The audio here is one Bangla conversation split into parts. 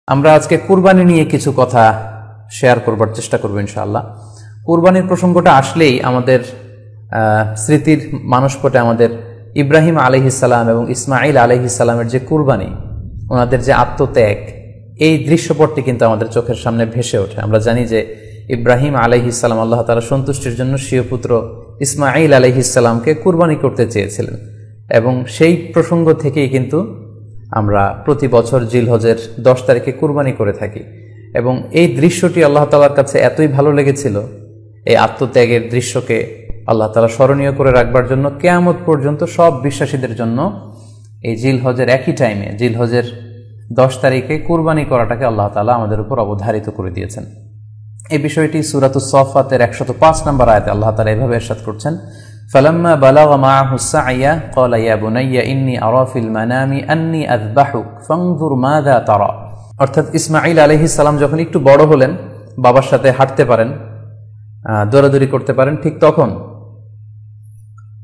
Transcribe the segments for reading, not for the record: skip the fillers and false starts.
আমরা আজকে কুরবানি নিয়ে কিছু কথা শেয়ার করবার চেষ্টা করব ইনশাআল্লাহ। কুরবানির প্রসঙ্গটা আসলেই আমাদের স্মৃতির মানসপটে আমাদের ইব্রাহিম আলাইহিস সালাম এবং ইসমাইল আলাইহিস সালামের যে কুরবানি, ওনাদের যে আত্মত্যাগ, এই দৃশ্যপটটি কিন্তু আমাদের চোখের সামনে ভেসে ওঠে। আমরা জানি যে ইব্রাহিম আলাইহিস সালাম আল্লাহ তাআলা সন্তুষ্টির জন্য স্বীয় পুত্র ইসমাইল আলাইহিস সালামকে কুরবানি করতে চেয়েছিলেন, এবং সেই প্রসঙ্গ থেকেই কিন্তু আমরা প্রতি বছর জিলহজের 10 তারিখে কুরবানি করে থাকি। এবং এই দৃশ্যটি আল্লাহ তাআলার কাছে এতই ভালো লেগেছিল, এই আত্মত্যাগের দৃশ্যকে আল্লাহ তাআলা স্মরণীয় করে রাখবার জন্য কিয়ামত পর্যন্ত সব বিশ্বাসীদের জন্য এই জিলহজের একই টাইমে, জিলহজের 10 তারিখে কুরবানি করাটাকে আল্লাহ তাআলা আমাদের উপর অবধারিত করে দিয়েছেন। এই বিষয়টি সূরাতুস সাফফাতের 105 নম্বর আয়াতে আল্লাহ তাআলা এভাবে ইরশাদ করছেন, فلما بلغ معه السعي قال يا بني إني أرى في المنام أني أذبحك فانظر ماذا ترى। অর্থাৎ ইসমাঈল আলাইহিস সালাম যখন একটু বড় হলেন, বাবার সাথে হাঁটতে পারেন, দৌড়াদৌড়ি করতে পারেন, ঠিক তখন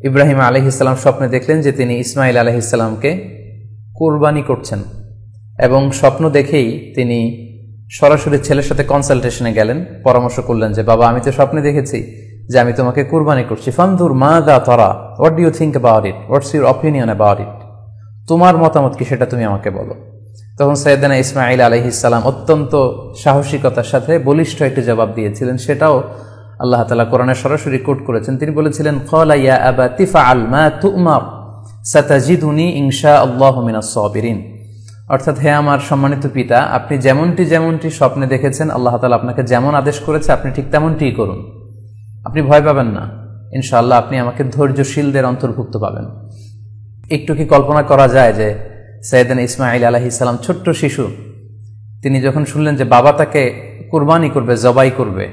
ইব্রাহিম আলাইহিস সালাম স্বপ্নে দেখলেন যে তিনি ইসমাঈল আলাইহিস সালামকে কুরবানি করছেন, এবং স্বপ্ন দেখেই তিনি সরাসরি ছেলের সাথে কনসালটেশনে গেলেন, পরামর্শ করলেন যে বাবা, আমি তো স্বপ্নে দেখেছি যে আমি তোমাকে কুরবানি করছি, ফানজুর মাযা তারা, what do you think about it, what's your opinion about it, তোমার মতামত কি সেটা তুমি আমাকে বলো। তখন সাইয়েদনা ইসমাঈল আলাইহিস সালাম অত্যন্ত সাহসিকতার সাথে বলিষ্ঠ একটি জবাব দিয়েছিলেন, সেটাও আল্লাহ তাআলা কোরআনে সরাসরি কোট করেছেন। তিনি বলেছিলেন, ক্বালা ইয়া আবাতি ফাআল মা তু'মার সাতাজিদুনি ইনশাআল্লাহু মিনাস সাবিরিন। অর্থাৎ, হে আমার সম্মানিত পিতা, আপনি যেমনটি স্বপ্নে দেখেছেন, আল্লাহ তাআলা আপনাকে যেমন আদেশ করেছে আপনি ঠিক তেমনটিই করুন, আপনি ভয় পাবেন না, ইনশাআল্লাহ আপনি আমাকে ধৈর্যশীলদের অন্তর্ভুক্ত পাবেন। একটু কি কল্পনা করা যায় যে সাইয়েদনা ইসমাঈল আলাইহিস সালাম, ছোট্ট শিশু, তিনি যখন শুনলেন যে বাবা তাকে কুরবানি করবে, জবাই করবে,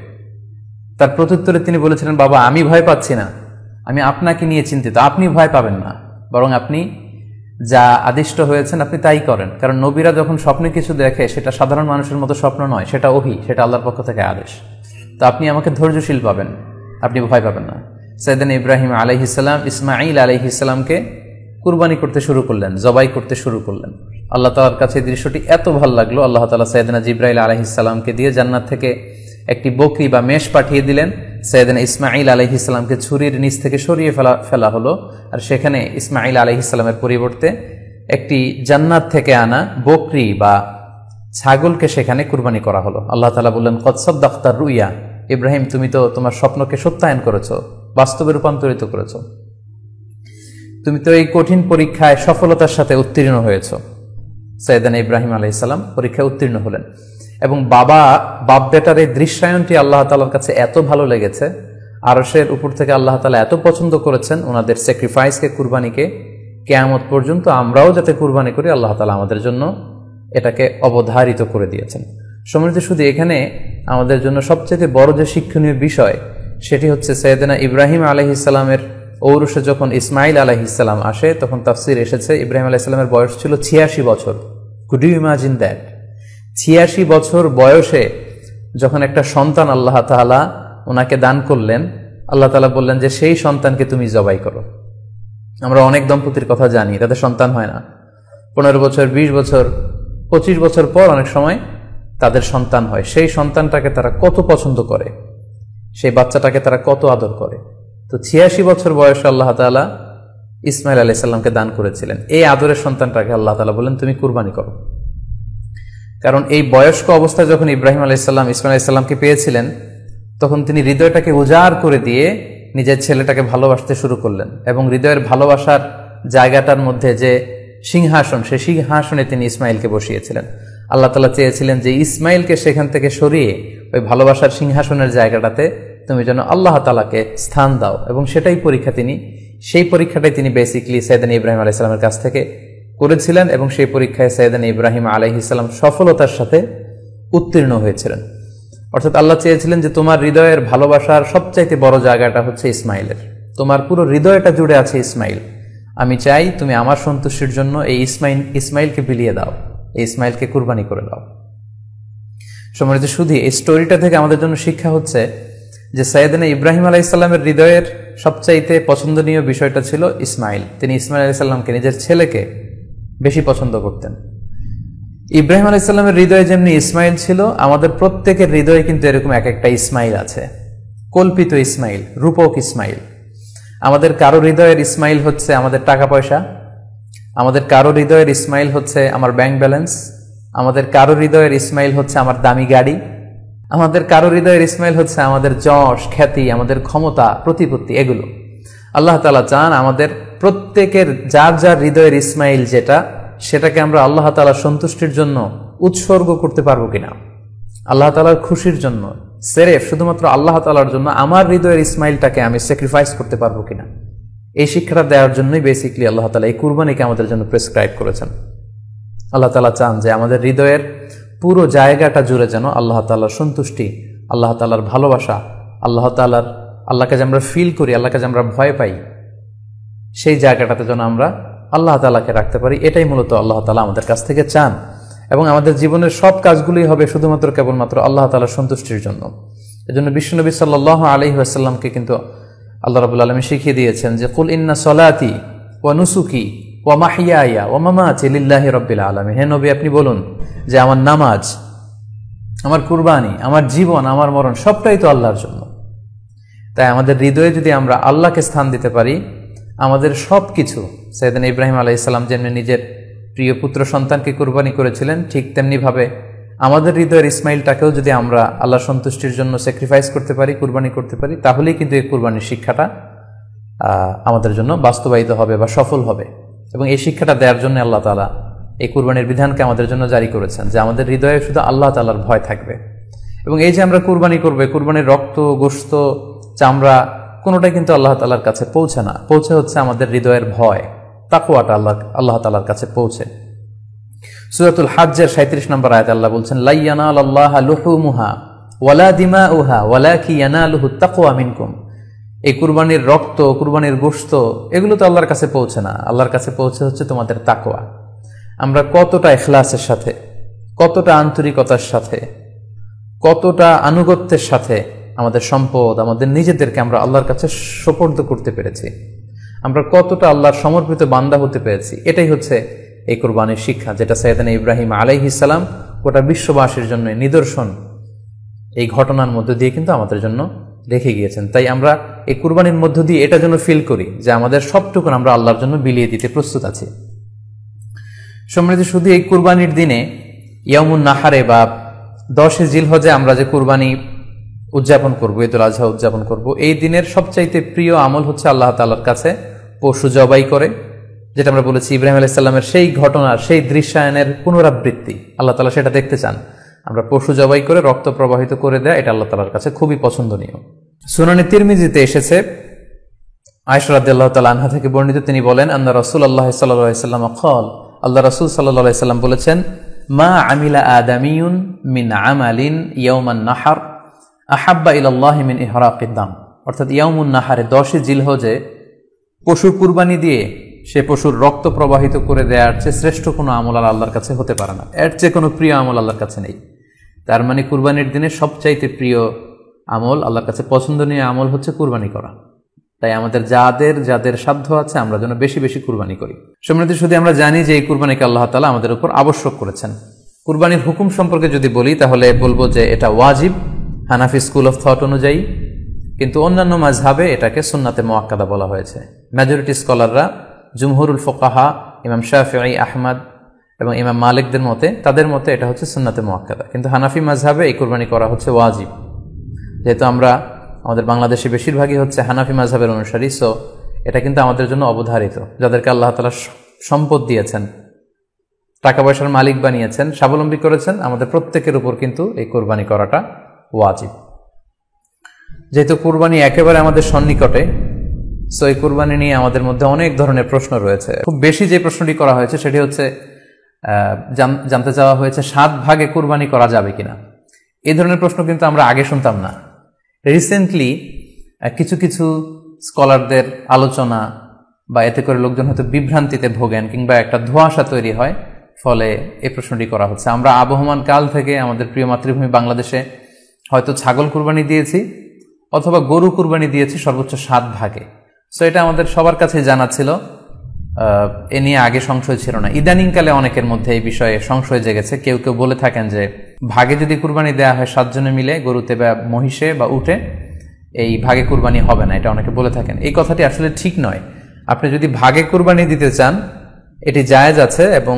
তার প্রত্যুত্তরে তিনি বলেছিলেন, বাবা, আমি ভয় পাচ্ছি না, আমি আপনাকে নিয়ে চিন্তিত, আপনি ভয় পাবেন না, বরং আপনি যা আদিষ্ট হয়েছেন আপনি তাই করেন। কারণ নবীরা যখন স্বপ্নে কিছু দেখে, সেটা সাধারণ মানুষের মতো স্বপ্ন নয়, সেটা ওহী, সেটা আল্লাহর পক্ষ থেকে আদেশ। তো আপনি আমাকে ধৈর্যশীল পাবেন, আপনি ভয় পাবেন না। সাইয়েদনা ইব্রাহিম আলাইহিস সালাম ইসমাঈল আলাইহিস সালামকে কুরবানি করতে শুরু করলেন, জবাই করতে শুরু করলেন। আল্লাহ তাআলার কাছে দৃশ্যটি এত ভালো লাগলো, আল্লাহ তাআলা সাইয়েদনা জিবরাইল আলাইহিস সালামকে দিয়ে জান্নাত থেকে একটি বকরি বা মেষ পাঠিয়ে দিলেন। সাইয়েদনা ইসমাঈল আলাইহিস সালামকে ছুরির নিচ থেকে সরিয়ে ফেলা হলো, আর সেখানে ইসমাঈল আলাইহিস সালামের পরিবর্তে একটি জান্নাত থেকে আনা বকরি বা ছাগলকে সেখানে কুরবানি করা হলো। আল্লাহ তাআলা বললেন, কদ সাদ্দাকতা রুইয়া, ইব্রাহিম, তুমি তো তোমার স্বপ্নকে সত্যায়ন করেছো, বাস্তবে রূপান্তরিত করেছো, তুমি তো এই কঠিন পরীক্ষায় সফলতার সাথে উত্তীর্ণ হয়েছো। সাইয়েদনা ইব্রাহিম আলাইহিস সালাম পরীক্ষায় উত্তীর্ণ হলেন, এবং বাপ বেটার এই দৃশ্যায়নটি আল্লাহ তাআলার কাছে এত ভালো লেগেছে, আরশের উপর থেকে আল্লাহ তাআলা এত পছন্দ করেছেন ওনাদের স্যাক্রিফাইসকে, কুরবানিকে, কিয়ামত পর্যন্ত আমরাও যাতে কুরবানি করি, আল্লাহ তাআলা আমাদের জন্য এটাকে অবধারিত করে দিয়েছেন। সম্মানিত শুধু এখানে আমাদের জন্য সবচেয়ে বড় যে শিক্ষণীয় বিষয়, সেটি হচ্ছে সাইয়েদনা ইব্রাহিম আলাইহিস সালামের ঔরসে যখন ইসমাঈল আলাইহিস সালাম আসে, তখন তাফসীর এসেছে ইব্রাহিম আলাইহিস সালামের বয়স ছিল 86 বছর। Could you imagine that? 86 বছর বয়সে যখন একটা সন্তান আল্লাহ তাআলা ওনাকে দান করলেন, আল্লাহ তাআলা বললেন যে সেই সন্তানকে তুমি জবাই করো। আমরা অনেক দম্পতির কথা জানি, তাদের সন্তান হয় না, 15 বছর, 20 বছর, 25 বছর পর অনেক সময় তাদের সন্তান হয়। সেই সন্তানটাকে তারা কত পছন্দ করে, সেই বাচ্চাটাকে তারা কত আদর করে। তো 86 বছর বয়সে আল্লাহ তাআলা ইসমাঈল আলাইহিস সালামকে দান করেছিলেন। এই আদরের সন্তানটাকে আল্লাহ তাআলা বলেন, তুমি কুরবানি করো। কারণ এই বয়স্ক অবস্থায় যখন ইব্রাহিম আলাইহিস সালাম ইসমাঈল আলাইহিস সালামকে পেয়েছিলেন, তখন তিনি হৃদয়টাকে উজাড় করে দিয়ে নিজের ছেলেটাকে ভালোবাসতে শুরু করলেন, এবং হৃদয়ের ভালোবাসার জায়গাটার মধ্যে যে সিংহাসন, সেই সিংহাসনে তিনি ইসমাঈলকে বসিয়েছিলেন। আল্লাহ তাআলা চেয়েছিলেন যে ইসমাঈলকে সেখান থেকে সরিয়ে ওই ভালোবাসার সিংহাসনের জায়গাটাতে তুমি যেন আল্লাহ তাআলাকে স্থান দাও, এবং সেই পরীক্ষাটাই তিনি বেসিক্যালি সাইয়েদনা ইব্রাহিম আলাইহিস সালামের কাছ থেকে করেছিলেন, এবং সেই পরীক্ষায় সাইয়েদনা ইব্রাহিম আলাইহিস সালাম সফলতার সাথে উত্তীর্ণ হয়েছিলেন। অর্থাৎ আল্লাহ চেয়েছিলেন যে তোমার হৃদয়ের ভালোবাসার সবচাইতে বড় জায়গাটা হচ্ছে ইসমাঈলের, তোমার পুরো হৃদয়টা জুড়ে আছে ইসমাঈল। আমি চাই তুমি আমার সন্তুষ্টির জন্য এই ইসমাঈলকে বিলিয়ে দাও, এই ইসমাঈলকে কুরবানি করে দাও। সম্মানিত শুধু এই স্টোরিটা থেকে আমাদের জন্য শিক্ষা হচ্ছে যে সাইয়েদনা ইব্রাহিম আলাইহিস সালামের হৃদয়ের সবচাইতে পছন্দনীয় বিষয়টা ছিল ইসমাঈল। তিনি ইসমাঈল আলাইহিস সালামকে, নিজের ছেলেকে বেশি পছন্দ করতেন। ইব্রাহিম আলাইহিস সালামের হৃদয়ে যেমনি ইসমাইল ছিল, আমাদের প্রত্যেকের হৃদয়ে কিন্তু এরকম এক একটা ইসমাইল আছে, কল্পিত ইসমাইল, রূপক ইসমাইল। আমাদের কারো হৃদয়ের ইসমাইল হচ্ছে আমাদের টাকা পয়সা, আমাদের কারো হৃদয়ের ইসমাইল হচ্ছে আমার ব্যাংক ব্যালেন্স, আমাদের কারো হৃদয়ের ইসমাইল হচ্ছে আমার দামি গাড়ি, আমাদের কারো হৃদয়ের ইসমাইল হচ্ছে আমাদের যশ খ্যাতি, আমাদের ক্ষমতা প্রতিপত্তি। এগুলো আল্লাহ তাআলা চান আমাদের প্রত্যেকের যার যার হৃদয়ের ইসমাইল যেটা, সেটাকে আমরা আল্লাহ তাআলার সন্তুষ্টির জন্য উৎসর্গ করতে পারবো কিনা, আল্লাহ তাআলার খুশির জন্য, সেরেফ শুধুমাত্র আল্লাহ তাআলার জন্য আমার হৃদয়ের ইসমাইলটাকে আমি স্যাক্রিফাইস করতে পারবো কিনা। এই শিক্ষাটা দেওয়ার জন্যই বেসিক্যালি আল্লাহ তাআলা এই কুরবানিকে আমাদের জন্য প্রেসক্রাইব করেছেন। আল্লাহ তাআলা চান যে আমাদের হৃদয়ের পুরো জায়গাটা জুড়ে যেন আল্লাহ তাআলার সন্তুষ্টি, আল্লাহ তাআলার ভালোবাসা, আল্লাহকে যে আমরা ফিল করি, আল্লাহকে যে আমরা ভয় পাই, সেই জায়গাটাতে যেন আমরা আল্লাহ তাআলাকে রাখতে পারি। এটাই মূলত আল্লাহ তাআলা আমাদের কাছ থেকে চান। এবং আমাদের জীবনের সব কাজগুলোই হবে শুধুমাত্র কেবলমাত্র আল্লাহ তাআলার সন্তুষ্টির জন্য। এজন্য বিশ্বনবী সাল্লাল্লাহু আলাইহি ওয়াসাল্লামকে কিন্তু আল্লাহ রাব্বুল আলামিন শিখিয়ে দিয়েছেন যে কুল ইন্না সলাতি ওয়া নুসুকি ওয়া মাহইয়ায়া ওয়া মামাতি লিল্লাহি রাব্বিল আলামিন। হে নবী, আপনি বলুন যে আমার নামাজ, আমার কুরবানি, আমার জীবন, আমার মরণ সবটাই তো আল্লাহর জন্য। তাই আমাদের হৃদয়ে যদি আমরা আল্লাহকে স্থান দিতে পারি, আমাদের সব কিছু, সাইয়েদনা ইব্রাহিম আলাইহিস সালাম যেমনি নিজের প্রিয় পুত্র সন্তানকে কুরবানি করেছিলেন, ঠিক তেমনিভাবে আমাদের হৃদয়ের ইসমাইলটাকেও যদি আমরা আল্লাহ সন্তুষ্টির জন্য স্যাক্রিফাইস করতে পারি, কুরবানি করতে পারি, তাহলেই কিন্তু এই কুরবানির শিক্ষাটা আমাদের জন্য বাস্তবায়িত হবে বা সফল হবে। এবং এই শিক্ষাটা দেওয়ার জন্য আল্লাহ তাআলা এই কুরবানির বিধানকে আমাদের জন্য জারি করেছেন, যে আমাদের হৃদয়ে শুধু আল্লাহ তাআলার ভয় থাকবে। এবং এই যে আমরা কুরবানি করবে, কুরবানির রক্ত, গোশত, চামড়া কোনোটাই কিন্তু আল্লাহ তাআলার কাছে পৌঁছে না, পৌঁছে হচ্ছে আমাদের হৃদয়ের ভয়, তাকওয়াটা আল্লাহ তাআলার কাছে পৌঁছে। সূরাতুল হজ্জের 37 নম্বর আয়াতে আল্লাহ বলছেন, লা ইয়ানালাল্লাহা লুহুমুহা ওয়ালা দিমাউহা ওয়ালাকি ইয়ানালুহুত তাকওয়া মিনকুম। এই কুরবানির রক্ত, কুরবানির গোশত, এগুলো তো আল্লাহর কাছে পৌঁছে না, আল্লাহর কাছে পৌঁছে হচ্ছে তোমাদের তাকওয়া। আমরা কতটা ইখলাসের সাথে, কতটা আন্তরিকতার সাথে, কতটা আনুগত্যের সাথে আমাদের সম্পদ, আমাদের নিজেদেরকে আমরা আল্লাহর কাছে সোপর্দ করতে পেরেছি, আমরা কতটা আল্লাহর সমর্পিত বান্দা হতে পেরেছি, এটাই হচ্ছে এই কুরবানির শিক্ষা, যেটা সাইয়েদনা ইব্রাহিম আলাইহিস সালাম গোটা বিশ্ববাসীর জন্য নিদর্শন এই ঘটনার মধ্য দিয়ে কিন্তু আমাদের জন্য রেখে গিয়েছেন। তাই আমরা এই কুরবানির মধ্য দিয়ে এটা যেন ফিল করি যে আমাদের সবটুকু আমরা আল্লাহর জন্য বিলিয়ে দিতে প্রস্তুত আছি। সম্মানিত, শুধু এই কুরবানির দিনে ইয়ামুন নাহারে বা 10 জিলহজে আমরা যে কুরবানি উদযাপন করব, ঈদুল আজহা উদযাপন করব, এই দিনের সবচাইতে প্রিয় আমল হচ্ছে আল্লাহ তাআলার কাছে পশু জবাই করে, যেটা আমরা বলেছি ইব্রাহিম আলাইহিস সালামের সেই ঘটনার, সেই দৃশ্যায়নের পুনরাবৃত্তি আল্লাহ তাআলা সেটা দেখতে চান। আমরা পশু জবাই করে রক্ত প্রবাহিত করে দেয়া, এটা আল্লাহ তাআলার কাছে খুবই পছন্দনীয়। সুনানে তিরমিজিতে এসেছে, আয়েশা রাদিয়াল্লাহু তাআলা আনহা থেকে বর্ণিত, তিনি বলেন, আন্না রাসূলুল্লাহ সাল্লাল্লাহু আলাইহি ওয়াসাল্লাম ক্বাল, আল্লাহ রাসূল সাল্লাল্লাহু আলাইহি ওয়াসাল্লাম বলেছেন, মা আমিলা আদামিয়ুন মিন আমালিন ইয়াওমান নাহর আহাব্বা ইলাল্লাহি মিন ইহরাকিদ দাম। অর্থাৎ ইয়াউমুন নাহারে 10 জিলহজে পশুর কুরবানি দিয়ে সে পশুর রক্ত প্রবাহিত করে দেওয়ার চেয়ে শ্রেষ্ঠ কোনো আমল আল্লাহর কাছে হতে পারে না, এর চেয়ে কোনো প্রিয় আমল আল্লাহর কাছে নেই। তার মানে কুরবানির দিনে সবচাইতে প্রিয় আমল, আল্লাহর কাছে পছন্দনীয় আমল হচ্ছে কুরবানি করা। তাই আমাদের যাদের সাধ্য আছে আমরা যেন বেশি বেশি কুরবানি করি। সম্মানিত, শুধু আমরা জানি যে এই কুরবানিকে আল্লাহ তাআলা আমাদের উপর আবশ্যক করেছেন। কুরবানির হুকুম সম্পর্কে যদি বলি তাহলে বলবো যে এটা ওয়াজিব হানাফি স্কুল অফ থট অনুযায়ী, কিন্তু অন্যান্য মাযহাবে এটাকে সুন্নাতে মুআক্কাদা বলা হয়েছে। মেজরিটি স্কলাররা, জুমহুরুল ফুকাহা, ইমাম শাফিঈ, আহমদ এবং ইমাম মালিকদের মতে, তাদের মতে এটা হচ্ছে সুন্নাতে মুআক্কাদা। কিন্তু হানাফি মাযহাবে এই কুরবানি করা হচ্ছে ওয়াজিব। যেহেতু আমাদের বাংলাদেশে বেশিরভাগই হচ্ছে হানাফি মাযহাবের অনুসারী, সো এটা কিন্তু আমাদের জন্য অবধারিত। যাদেরকে আল্লাহ তাআলা সম্পদ দিয়েছেন, টাকা পয়সার মালিক বানিয়েছেন, স্বাবলম্বী করেছেন, আমাদের প্রত্যেকের উপর কিন্তু এই কুরবানি করাটা ওয়াজিব। যেহেতু কুরবানি একেবারে আমাদের সন্নিকটে, সো এই কুরবানি নিয়ে আমাদের মধ্যে অনেক ধরনের প্রশ্ন রয়েছে। খুব বেশি যে প্রশ্নটি করা হয়েছে সেটি হচ্ছে জানতে চাওয়া হয়েছে 7 ভাগে কুরবানি করা যাবে কিনা। এই ধরনের প্রশ্ন কিন্তু আমরা আগে শুনতাম না। রিসেন্টলি কিছু কিছু স্কলারদের আলোচনা বা এতে করে লোকজন হয়তো বিভ্রান্তিতে ভোগেন কিংবা একটা ধোঁয়াশা তৈরি হয়, ফলে এই প্রশ্নটি করা হচ্ছে। আমরা আবহমান কাল থেকে আমাদের প্রিয় মাতৃভূমি বাংলাদেশে হয়তো ছাগল কুরবানি দিয়েছি অথবা গরু কুরবানি দিয়েছি সর্বোচ্চ 7 ভাগে। সো এটা আমাদের সবার কাছে জানা ছিল এ নিয়ে আগে সংশয় ছিল না। ইদানিংকালে অনেকের মধ্যে এই বিষয়ে সংশয় জেগেছে। কেউ কেউ বলে থাকেন যে ভাগে যদি কুরবানি দেওয়া হয় 7 জনে মিলে, গরুতে বা মহিষে বা উটে, এই ভাগে কুরবানি হবে না, এটা অনেকে বলে থাকেন। এই কথাটি আসলে ঠিক নয়। আপনি যদি ভাগে কুরবানি দিতে চান এটি জায়েজ আছে, এবং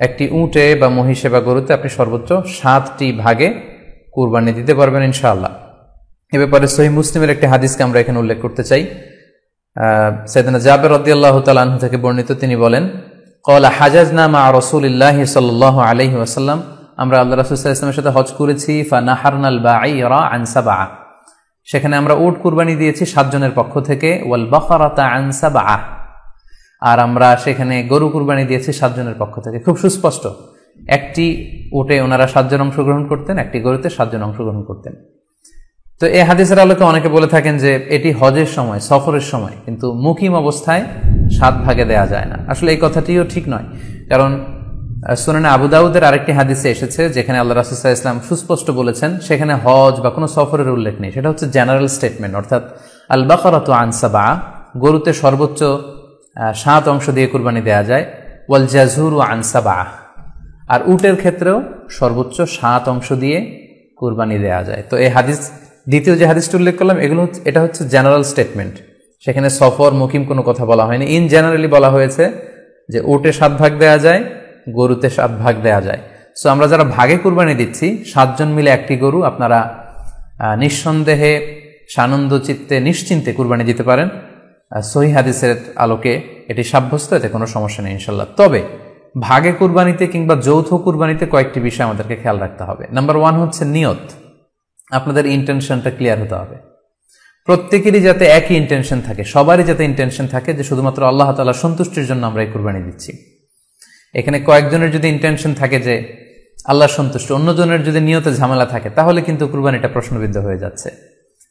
একটি উটে বা মহিষে বা গরুতে আপনি সর্বোচ্চ 7টি ভাগে কুরবানি দিতে পারবেন ইনশাআল্লাহ। এ ব্যাপারে সহিহ মুসলিমের একটি হাদিসকে আমরা এখানে উল্লেখ করতে চাই। সাইয়েদনা জাবের রাদিয়াল্লাহু তাআলা আনহু থেকে বর্ণিত, তিনি বলেন, ক্বালা হাজাজনা মা রাসূলিল্লাহি সাল্লাল্লাহু আলাইহি ওয়াসাল্লাম, আমরা আল্লাহ রাসূল সাল্লাল্লাহু আলাইহি ওয়াসাল্লামের সাথে হজ করেছি। ফানাহারনাল বাঈরা আন সাবআ, সেখানে আমরা উট কুরবানি দিয়েছি 7 জনের পক্ষ থেকে। ওয়াল বাকারাতা আন সাবআ, আর আমরা সেখানে গরু কুরবানি দিয়েছি 7 জনের পক্ষ থেকে। খুব সুস্পষ্ট, একটি উটে ওনারা 7 জন অংশগ্রহণ করতেন, একটি গরুতে 7 জন অংশগ্রহণ করতেন। তো এই হাদিসের আলোকে অনেকে বলে থাকেন যে এটি হজের সময়, সফরের সময়, কিন্তু মুকিম অবস্থায় 7 ভাগে দেয়া যায় না। আসলে এই কথাটিও ঠিক নয়, কারণ সুনানে আবু দাউদের আরেকটি হাদিসে এসেছে যেখানে আল্লাহ রাসূল সাল্লাল্লাহু আলাইহি ওয়াসাল্লাম সুস্পষ্ট বলেছেন, সেখানে হজ বা কোনো সফরের উল্লেখ নেই। সেটা হচ্ছে জেনারেল স্টেটমেন্ট, অর্থাৎ আল বাকারাতু আন সাবআ, গরুতে সর্বোচ্চ 7 অংশ দিয়ে কুরবানি দেয়া যায়। ওয়াল জাযুরু আন সাবআ, আর উটের ক্ষেত্রেও সর্বোচ্চ 7 অংশ দিয়ে কুরবানি দেয়া যায়। তো এই হাদিস, দ্বিতীয় যে হাদিসটি উল্লেখ করলাম, এটা হচ্ছে জেনারেল স্টেটমেন্ট। সেখানে সফর মুকিম কোনো কথা বলা হয়নি। ইন জেনারেলি বলা হয়েছে যে উটে 7 ভাগ দেয়া যায়, গরুতে 7 ভাগ দেয়া যায়। সো আমরা যারা ভাগে কুরবানি দিচ্ছি 7 জন মিলে একটি গরু, আপনারা নিঃসন্দেহে সানন্দ চিত্তে নিশ্চিন্তে কুরবানি দিতে পারেন। সহিহ হাদিসের আলোকে এটি সাব্যস্ত, এতে কোনো সমস্যা নেই ইনশাল্লাহ। তবে ভাগে কুরবানিতে কিংবা যৌথ কুরবানিতে কয়েকটি বিষয় আমাদেরকে খেয়াল রাখতে হবে। নাম্বার 1 হচ্ছে নিয়ত। আপনাদের ইন্টেনশনটা ক্লিয়ার হতে হবে। প্রত্যেকেরই যাতে একই ইন্টেনশন থাকে, সবারই যাতে ইন্টেনশন থাকে যে শুধুমাত্র আল্লাহ তাআলা সন্তুষ্টির জন্য আমরা এই কুরবানি দিচ্ছি। এখানে কয়েকজনের যদি ইন্টেনশন থাকে যে আল্লাহ সন্তুষ্ট, অন্যজনের যদি নিয়তে ঝামেলা থাকে, তাহলে কিন্তু কুরবানিটা প্রশ্নবিদ্ধ হয়ে যাচ্ছে।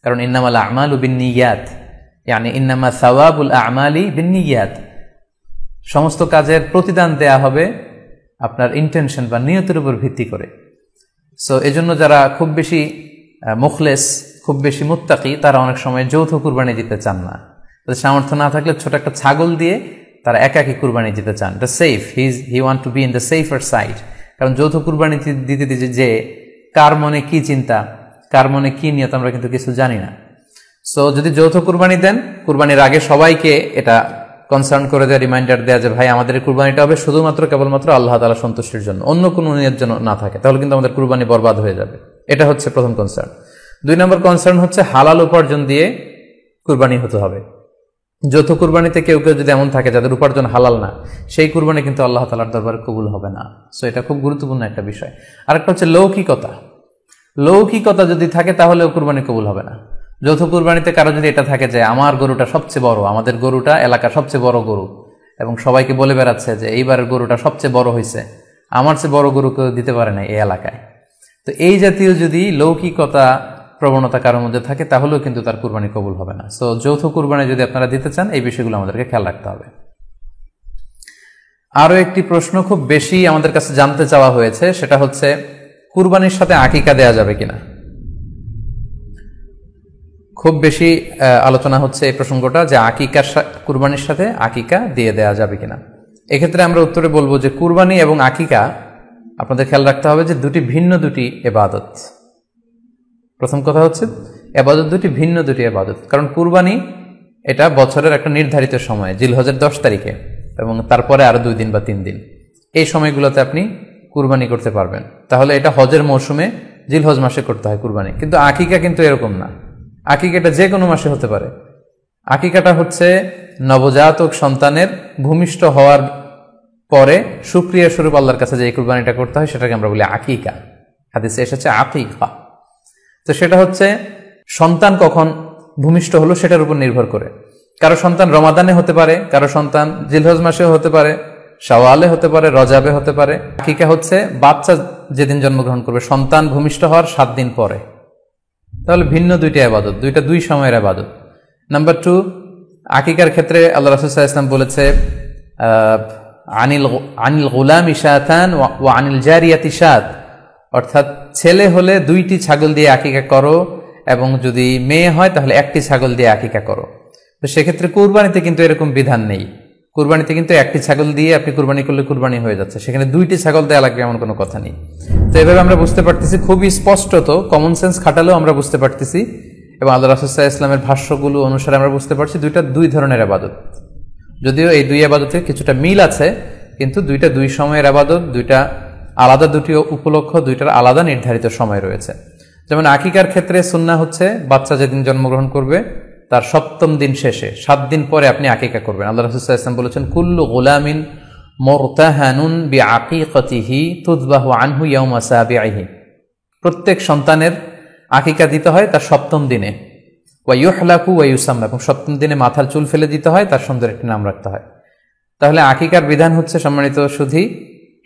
কারণ ইন্নামাল আমালু বিন্নিয়াত, ইয়ানি ইন্নামা সাওয়াবুল আমালি বিন্নিয়াত, সমস্ত কাজের প্রতিদান দেয়া হবে আপনার ইন্টেনশন বা নিয়তের উপর ভিত্তি করে। সো এজন্য যারা খুব বেশি মুখলেস, খুব বেশি মুত্তাকি, তারা অনেক সময় যৌথ কুরবানি দিতে চান না। তাদের সামর্থ্য না থাকলে ছোট একটা ছাগল দিয়ে তারা একাকি কুরবানি দিতে চান। এটা safe, he want to be in the safer side. কারণ যৌথ কুরবানি দিতে দিতে যে কার মনে কি চিন্তা, কার মনে কি নিয়ত, আমরা কিন্তু কিছু জানি না। সো যদি যৌথ কুরবানি দেন, কুরবানির আগে সবাইকে এটা কনসার্ন করে দেওয়া, রিমাইন্ডার দেওয়া যে ভাই আমাদের কুরবানিটা হবে শুধুমাত্র কেবলমাত্র আল্লাহ তাআলা সন্তুষ্টির জন্য, অন্য কোনো নিয়তের জন্য না থাকে, তাহলে কিন্তু আমাদের কুরবানি বরবাদ হয়ে যাবে। এটা হচ্ছে প্রথম কনসার্ন। 2 নম্বর কনসার্ন হচ্ছে হালাল উপার্জন দিয়ে কুরবানি হতে হবে। যৌথ কুরবানিতে কেউ কেউ যদি এমন থাকে যাদের উপার্জন হালাল না, সেই কুরবানি কিন্তু আল্লাহ তাআলার দরবারে কবুল হবে না। সো এটা খুব গুরুত্বপূর্ণ একটা বিষয়। আরেকটা হচ্ছে লৌকিকতা। লৌকিকতা যদি থাকে তাহলেও কুরবানি কবুল হবে না। যৌথ কুরবানিতে কারো যদি এটা থাকে যে আমার গরুটা সবচেয়ে বড়, আমাদের গরুটা এলাকার সবচেয়ে বড় গরু, এবং সবাইকে বলে বেড়াচ্ছে যে এইবারের গরুটা সবচেয়ে বড় হয়েছে, আমার চেয়ে বড় গরু কেউ দিতে পারে না এই এলাকায়। তো এই জাতীয় যদি লৌকিকতা প্রবণতা কারোর মধ্যে থাকে, তাহলেও কিন্তু তার কুরবানি কবুল হবে না। সো যৌথ কুরবানি যদি আপনারা দিতে চান, এই বিষয়গুলো আমাদেরকে খেয়াল রাখতে হবে। আরো একটি প্রশ্ন খুব বেশি আমাদের কাছে জানতে চাওয়া হয়েছে, সেটা হচ্ছে কুরবানির সাথে আকিকা দেয়া যাবে কিনা। খুব বেশি আলোচনা হচ্ছে এই প্রসঙ্গটা যে কুরবানির সাথে আকিকা দিয়ে দেয়া যাবে কিনা। এক্ষেত্রে আমরা উত্তরে বলবো যে কুরবানি এবং আকিকা আপনাদের খেয়াল রাখতে হবে যে ভিন্ন দুটি ইবাদত। প্রথম কথা হচ্ছে ইবাদত ভিন্ন দুটি ইবাদত। কারণ কুরবানি এটা বছরের একটা নির্ধারিত সময়, জিলহজের 10 তারিখে, এবং তারপরে আরো 2 দিন বা 3 দিন, এই সময়গুলোতে আপনি কুরবানি করতে পারবেন। তাহলে এটা হজের মৌসুমে জিলহজ মাসে করতে হয় কুরবানি। কিন্তু আকিকা কিন্তু এরকম না। আকিকাটা যে কোনো মাসে হতে পারে। আকিকাটা হচ্ছে নবজাতক সন্তানের ভূমিষ্ঠ হওয়ার পরে শুকরিয়া স্বরূপ আল্লাহর কাছে যে কুরবানিটা করতে হয়, সেটাকে আমরা বলি আকিকা। হাদিসে এসেছে আকিকা। তো সেটা হচ্ছে সন্তান কখন ভূমিষ্ঠ হলো সেটার উপর নির্ভর করে। কারো সন্তান রমাদানে হতে পারে, কারো সন্তান জিলহজ মাসেও হতে পারে, শাওয়ালে হতে পারে, রজাবে হতে পারে। আকিকা হচ্ছে বাচ্চা যেদিন জন্মগ্রহণ করবে, সন্তান ভূমিষ্ঠ হওয়ার 7 দিন পরে। তাহলে ভিন্ন দুইটা ইবাদত, দুই সময়ের ইবাদত। নাম্বার 2, আকিকার ক্ষেত্রে আল্লাহ রাসূল সাল্লাল্লাহু আলাইহি ওয়াসাল্লাম বলেছে আনিল গুলামি শাতান ওয়া আনিল জারিয়াতি শাত, অর্থাৎ ছেলে হলে 2টি ছাগল দিয়ে আকিকা করো, এবং যদি মেয়ে হয় তাহলে 1টি ছাগল দিয়ে আকিকা করো। তো সেক্ষেত্রে কুরবানিতে কিন্তু এরকম বিধান নেই। কুরবানিতে কিন্তু একটি ছাগল দিয়ে আপনি কুরবানি করলে কুরবানি হয়ে যাচ্ছে, সেখানে 2টি ছাগল দেওয়া লাগবে এমন কোনো কথা নেই। তো এভাবে আমরা বুঝতে পারতেছি, খুবই স্পষ্টত কমন সেন্স খাটালেও আমরা বুঝতে পারতেছি, এবং আল্লাহ রাসূল সাল্লাল্লাহু আলাইহি ওয়াসাল্লামের ভাষ্যগুলো অনুসারে আমরা বুঝতে পারছি দুইটা দুই ধরনের ইবাদত। যদিও এই দুই ইবাদতে কিছুটা মিল আছে, কিন্তু দুইটা দুই সময়ের ইবাদত, দুইটা আলাদা দুটি উপলক্ষ, দুইটার আলাদা নির্ধারিত সময় রয়েছে। যেমন আকিকার ক্ষেত্রে সুন্নাহ হচ্ছে বাচ্চা যেদিন জন্মগ্রহণ করবে তার 7ম দিন শেষে 7 দিন পরে আপনি আকিকা করবেন। আল্লাহ রাসূল সাল্লাল্লাহু আলাইহি ওয়াসাল্লাম বলেছেন, কুল্লু গুলামিন মুরতাহানুন বিআকিকাতিহি তুযবাহু আনহু ইয়াওমা সাবিহি। প্রত্যেক সন্তানের আকিকা দিতে হয় তার 7ম দিনে, ওয়া ইউহলাকু ওয়া ইউসাম্মা, এবং 7ম দিনে মাথার চুল ফেলে দিতে হয়, তার সুন্দর একটি নাম রাখতে হয়। তাহলে আকিকার বিধান হচ্ছে সম্মানিত শুধু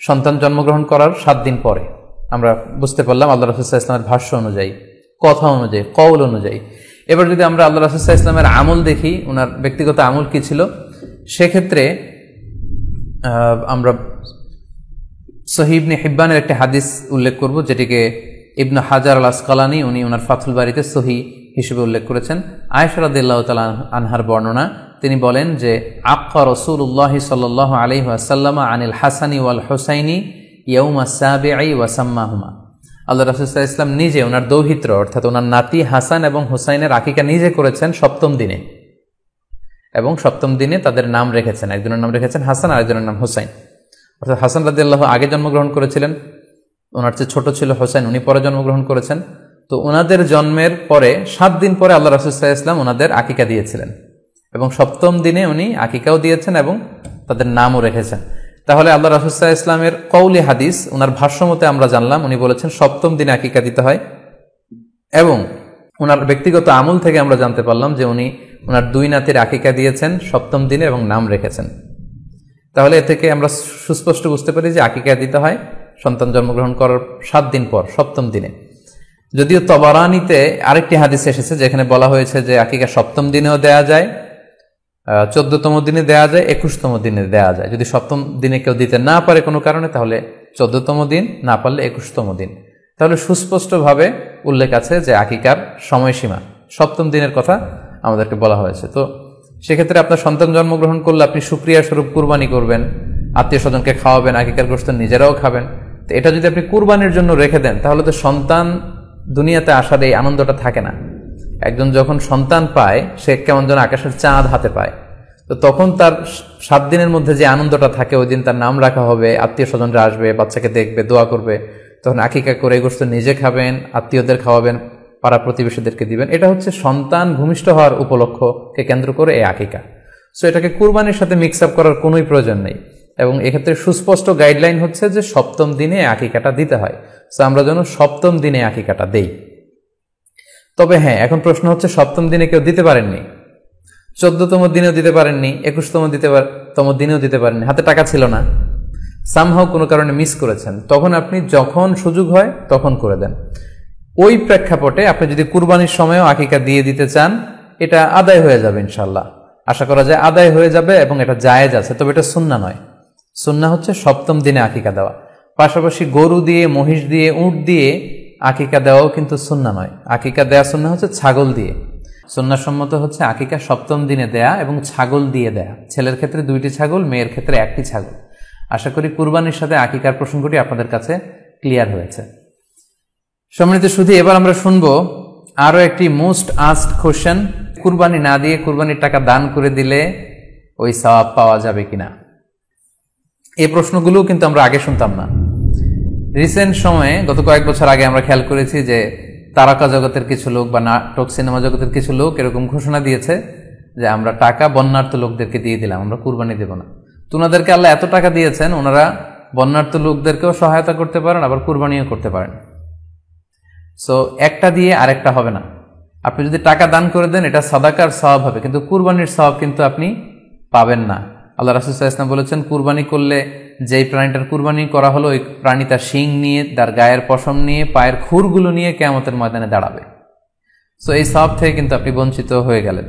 সন্তান জন্মগ্রহণ করার 7 দিন পরে। আমরা বুঝতে পারলাম আল্লাহ রাসূল সাল্লাল্লাহু আলাইহি ওয়াসাল্লামের ভাষ্য অনুযায়ী, কথা অনুযায়ী, কওল অনুযায়ী। এবার যদি আমরা আল্লাহ রাসূল সাল্লাল্লাহু আলাইহি ওয়াসাল্লামের আমল দেখি, ওনার ব্যক্তিগত আমল কি ছিল, সেক্ষেত্রে আমরা সহিহ ইবনে হিব্বানের একটি হাদিস উল্লেখ করব, যেটিকে ইবনে হাজার আল আসকালানি উনি ওনার ফাথুল বারিতে সহিহ হিসেবে উল্লেখ করেছেন। আয়েশা রাদিয়াল্লাহু তাআলা আনহার বর্ণনা, তিনি বলেন যে আক্কা রাসূলুল্লাহ সাল্লাল্লাহু আলাইহি ওয়াসাল্লাম আনিল হাসানি ওয়াল হুসাইনি ইয়াউমা সাবিঈ ওয়া সাম্মাহুমা। আল্লাহ রাসূল সাল্লাল্লাহু আলাইহি ওয়াসাল্লাম নিজে ওনার দৌহিত্র অর্থাৎ ওনার নাতি হাসান এবং হুসাইনের আকিকা নিজে করেছেন 7ম দিনে, এবং 7ম দিনে তাদের নাম রেখেছেন। একজনের নাম রেখেছেন হাসান, আরেকজনের নাম হুসাইন। অর্থাৎ হাসান রাদিয়াল্লাহু আগে জন্মগ্রহণ করেছিলেন, ওনার চেয়ে ছোট ছিল হুসাইন, উনি পরে জন্মগ্রহণ করেছেন। তো ওনাদের জন্মের পরে 7 দিন পরে আল্লাহ রাসূল সাল্লাল্লাহু আলাইহি ওয়াসাল্লাম ওনাদের আকিকা দিয়েছিলেন, এবং 7ম দিনে উনি আকিকাও দিয়েছেন এবং তাদের নামও রেখেছেন। তাহলে আল্লাহ রাসূল সাল্লাল্লাহু আলাইহি ওয়াসাল্লামের কওলি হাদিস, ওনার ভাষ্যমতে আমরা জানলাম উনি বলেছেন 7ম দিনে আকিকা দিতে হয়, এবং ওনার ব্যক্তিগত আমল থেকে আমরা জানতে পারলাম যে উনি ওনার 2 নাতির আকিকা দিয়েছেন 7ম দিনে এবং নাম রেখেছেন। তাহলে এ থেকে আমরা সুস্পষ্ট বুঝতে পারি যে আকিকা দিতে হয় সন্তান জন্মগ্রহণ করার 7 দিন পর, 7ম দিনে। যদিও তবারানিতে আরেকটি হাদিস এসেছে যেখানে বলা হয়েছে যে আকিকা 7ম দিনেও দেয়া যায়, 14তম দিনে দেয়া যায়, 21তম দিনে দেয়া যায়। যদি 7ম দিনে কেউ দিতে না পারে কোনো কারণে, তাহলে 14তম দিন, না পারলে 21তম দিন। তাহলে সুস্পষ্টভাবে উল্লেখ আছে যে আকিকার সময়সীমা 7ম দিনের কথা আমাদেরকে বলা হয়েছে। তো সেক্ষেত্রে আপনার সন্তান জন্মগ্রহণ করলে আপনি শুকরিয়া স্বরূপ কুরবানি করবেন, আত্মীয় স্বজনকে খাওয়াবেন, আকিকার গোশত নিজেরাও খাবেন। তো এটা যদি আপনি কুরবানির জন্য রেখে দেন, তাহলে তো সন্তান দুনিয়াতে আসার এই আনন্দটা থাকে না। একজন যখন সন্তান পায়, সে কেমন যেন আকাশের চাঁদ হাতে পায়। তো তখন তার 7 দিনের মধ্যে যে আনন্দটা থাকে, ওই দিন তার নাম রাখা হবে, আত্মীয় স্বজনরা আসবে, বাচ্চাকে দেখবে, দোয়া করবে, তখন আকিকা করে গোশত নিজে খাবেন, আত্মীয়দের খাওয়াবেন, পাড়া প্রতিবেশীদেরকে দিবেন। এটা হচ্ছে সন্তান ভূমিষ্ঠ হওয়ার উপলক্ষকে কেন্দ্র করে এই আকিকা। সো এটাকে কুরবানির সাথে মিক্স আপ করার কোনোই প্রয়োজন নেই, এবং এক্ষেত্রে সুস্পষ্ট গাইডলাইন হচ্ছে যে 7ম দিনে আকিকাটা দিতে হয়। সো আমরা যেন 7ম দিনে আকিকাটা দেই। তবে হ্যাঁ, এখন প্রশ্ন হচ্ছে 7ম দিনে কেউ দিতে পারেননি, 14তম দিনেও দিতে পারেননি, 21তম দিনেও দিতে পারেননি, হাতে টাকা ছিল না, সামহাও কোনো কারণে মিস করেছেন, তখন আপনি যখন সুযোগ হয় তখন করে দেন। ওই প্রেক্ষাপটে আপনি যদি কুরবানির সময়ও আকিকা দিয়ে দিতে চান, এটা আদায় হয়ে যাবে ইনশাল্লাহ, আশা করা যায় আদায় হয়ে যাবে, এবং এটা জায়েজ আছে। তবে এটা সুন্নাহ নয়। সুন্নাহ হচ্ছে 7ম দিনে আকিকা দেওয়া। পাশাপাশি গরু দিয়ে, মহিষ দিয়ে, উট দিয়ে আকিকা দেওয়াও কিন্তু সুন্নাহ নয়। আকিকা দেওয়া সুন্নাহ হচ্ছে ছাগল দিয়ে। সুন্নাহসম্মত হচ্ছে আকিকা 7ম দিনে দেয়া এবং ছাগল দিয়ে দেয়া। ছেলের ক্ষেত্রে 2টি ছাগল, মেয়ের ক্ষেত্রে 1টি ছাগল। আশা করি কুরবানির সাথে আকিকার প্রসঙ্গটি আপনাদের কাছে ক্লিয়ার হয়েছে। সম্মানিত শুধু এবার আমরা শুনবো আরো একটি মোস্ট আস্কড কোশ্চেন, কুরবানি না দিয়ে কুরবানির টাকা দান করে দিলে ওই সওয়াব পাওয়া যাবে কিনা। এই প্রশ্নগুলো কিন্তু আমরা আগে শুনতাম না। রিসেন্ট সময়ে, গত কয়েক বছর আগে আমরা খেয়াল করেছি যে তারকা জগতের কিছু লোক বা নাটক সিনেমা জগতের কিছু লোক এরকম ঘোষণা দিয়েছে যে আমরা টাকা বন্যার্থ লোকদেরকে দিয়ে দিলাম, আমরা কুরবানি দেব না। তো ওনাদেরকে আল্লাহ এত টাকা দিয়েছেন, ওনারা বন্যার্থ লোকদেরকেও সহায়তা করতে পারেন, আবার কুরবানিও করতে পারেন। সো একটা দিয়ে আরেকটা হবে না। আপনি যদি টাকা দান করে দেন, এটা সাদাকার সওয়াব হবে, কিন্তু কুরবানির সওয়াব কিন্তু আপনি পাবেন না। আল্লাহ রাসূল সাল্লাল্লাহু আলাইহি ওয়াসাল্লাম বলেছেন, কুরবানি করলে যেই প্রাণীটার কুরবানি করা হলো, ওই প্রাণী তার শিং নিয়ে, তার গায়ের পশম নিয়ে, পায়ের খুরগুলো নিয়ে কিয়ামতের ময়দানে দাঁড়াবে। সো এই সওয়াব থেকে কিন্তু আপনি বঞ্চিত হয়ে গেলেন।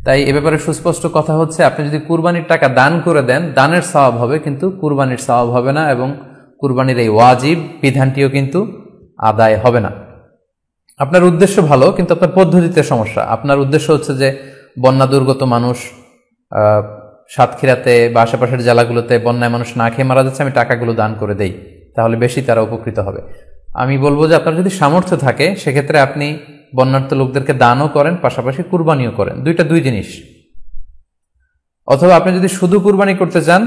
তাই এ ব্যাপারে সুস্পষ্ট কথা হচ্ছে, আপনি যদি কুরবানির টাকা দান করে দেন, দানের সওয়াব হবে, কিন্তু কুরবানির সওয়াব হবে না, এবং কুরবানির এই ওয়াজিব বিধানটিও কিন্তু আদায় হবে না। আপনার উদ্দেশ্য ভালো, কিন্তু আপনার পদ্ধতিতে সমস্যা। আপনার উদ্দেশ্য হচ্ছে যে বন্যা দুর্গত মানুষ, সাতক্ষীরাতে বা আশেপাশের জেলাগুলোতে বন্যায় মানুষ না খেয়ে মারা যাচ্ছে, আমি টাকাগুলো দান করে দেই, তাহলে বেশি তারা উপকৃত হবে। আমি বলবো যে আপনার যদি সামর্থ্য থাকে সেক্ষেত্রে আপনি বন্যার্থ লোকদেরকে দানও করেন, পাশাপাশি কুরবানিও করেন, দুই জিনিস। অথবা আপনি যদি শুধু কুরবানি করতে চান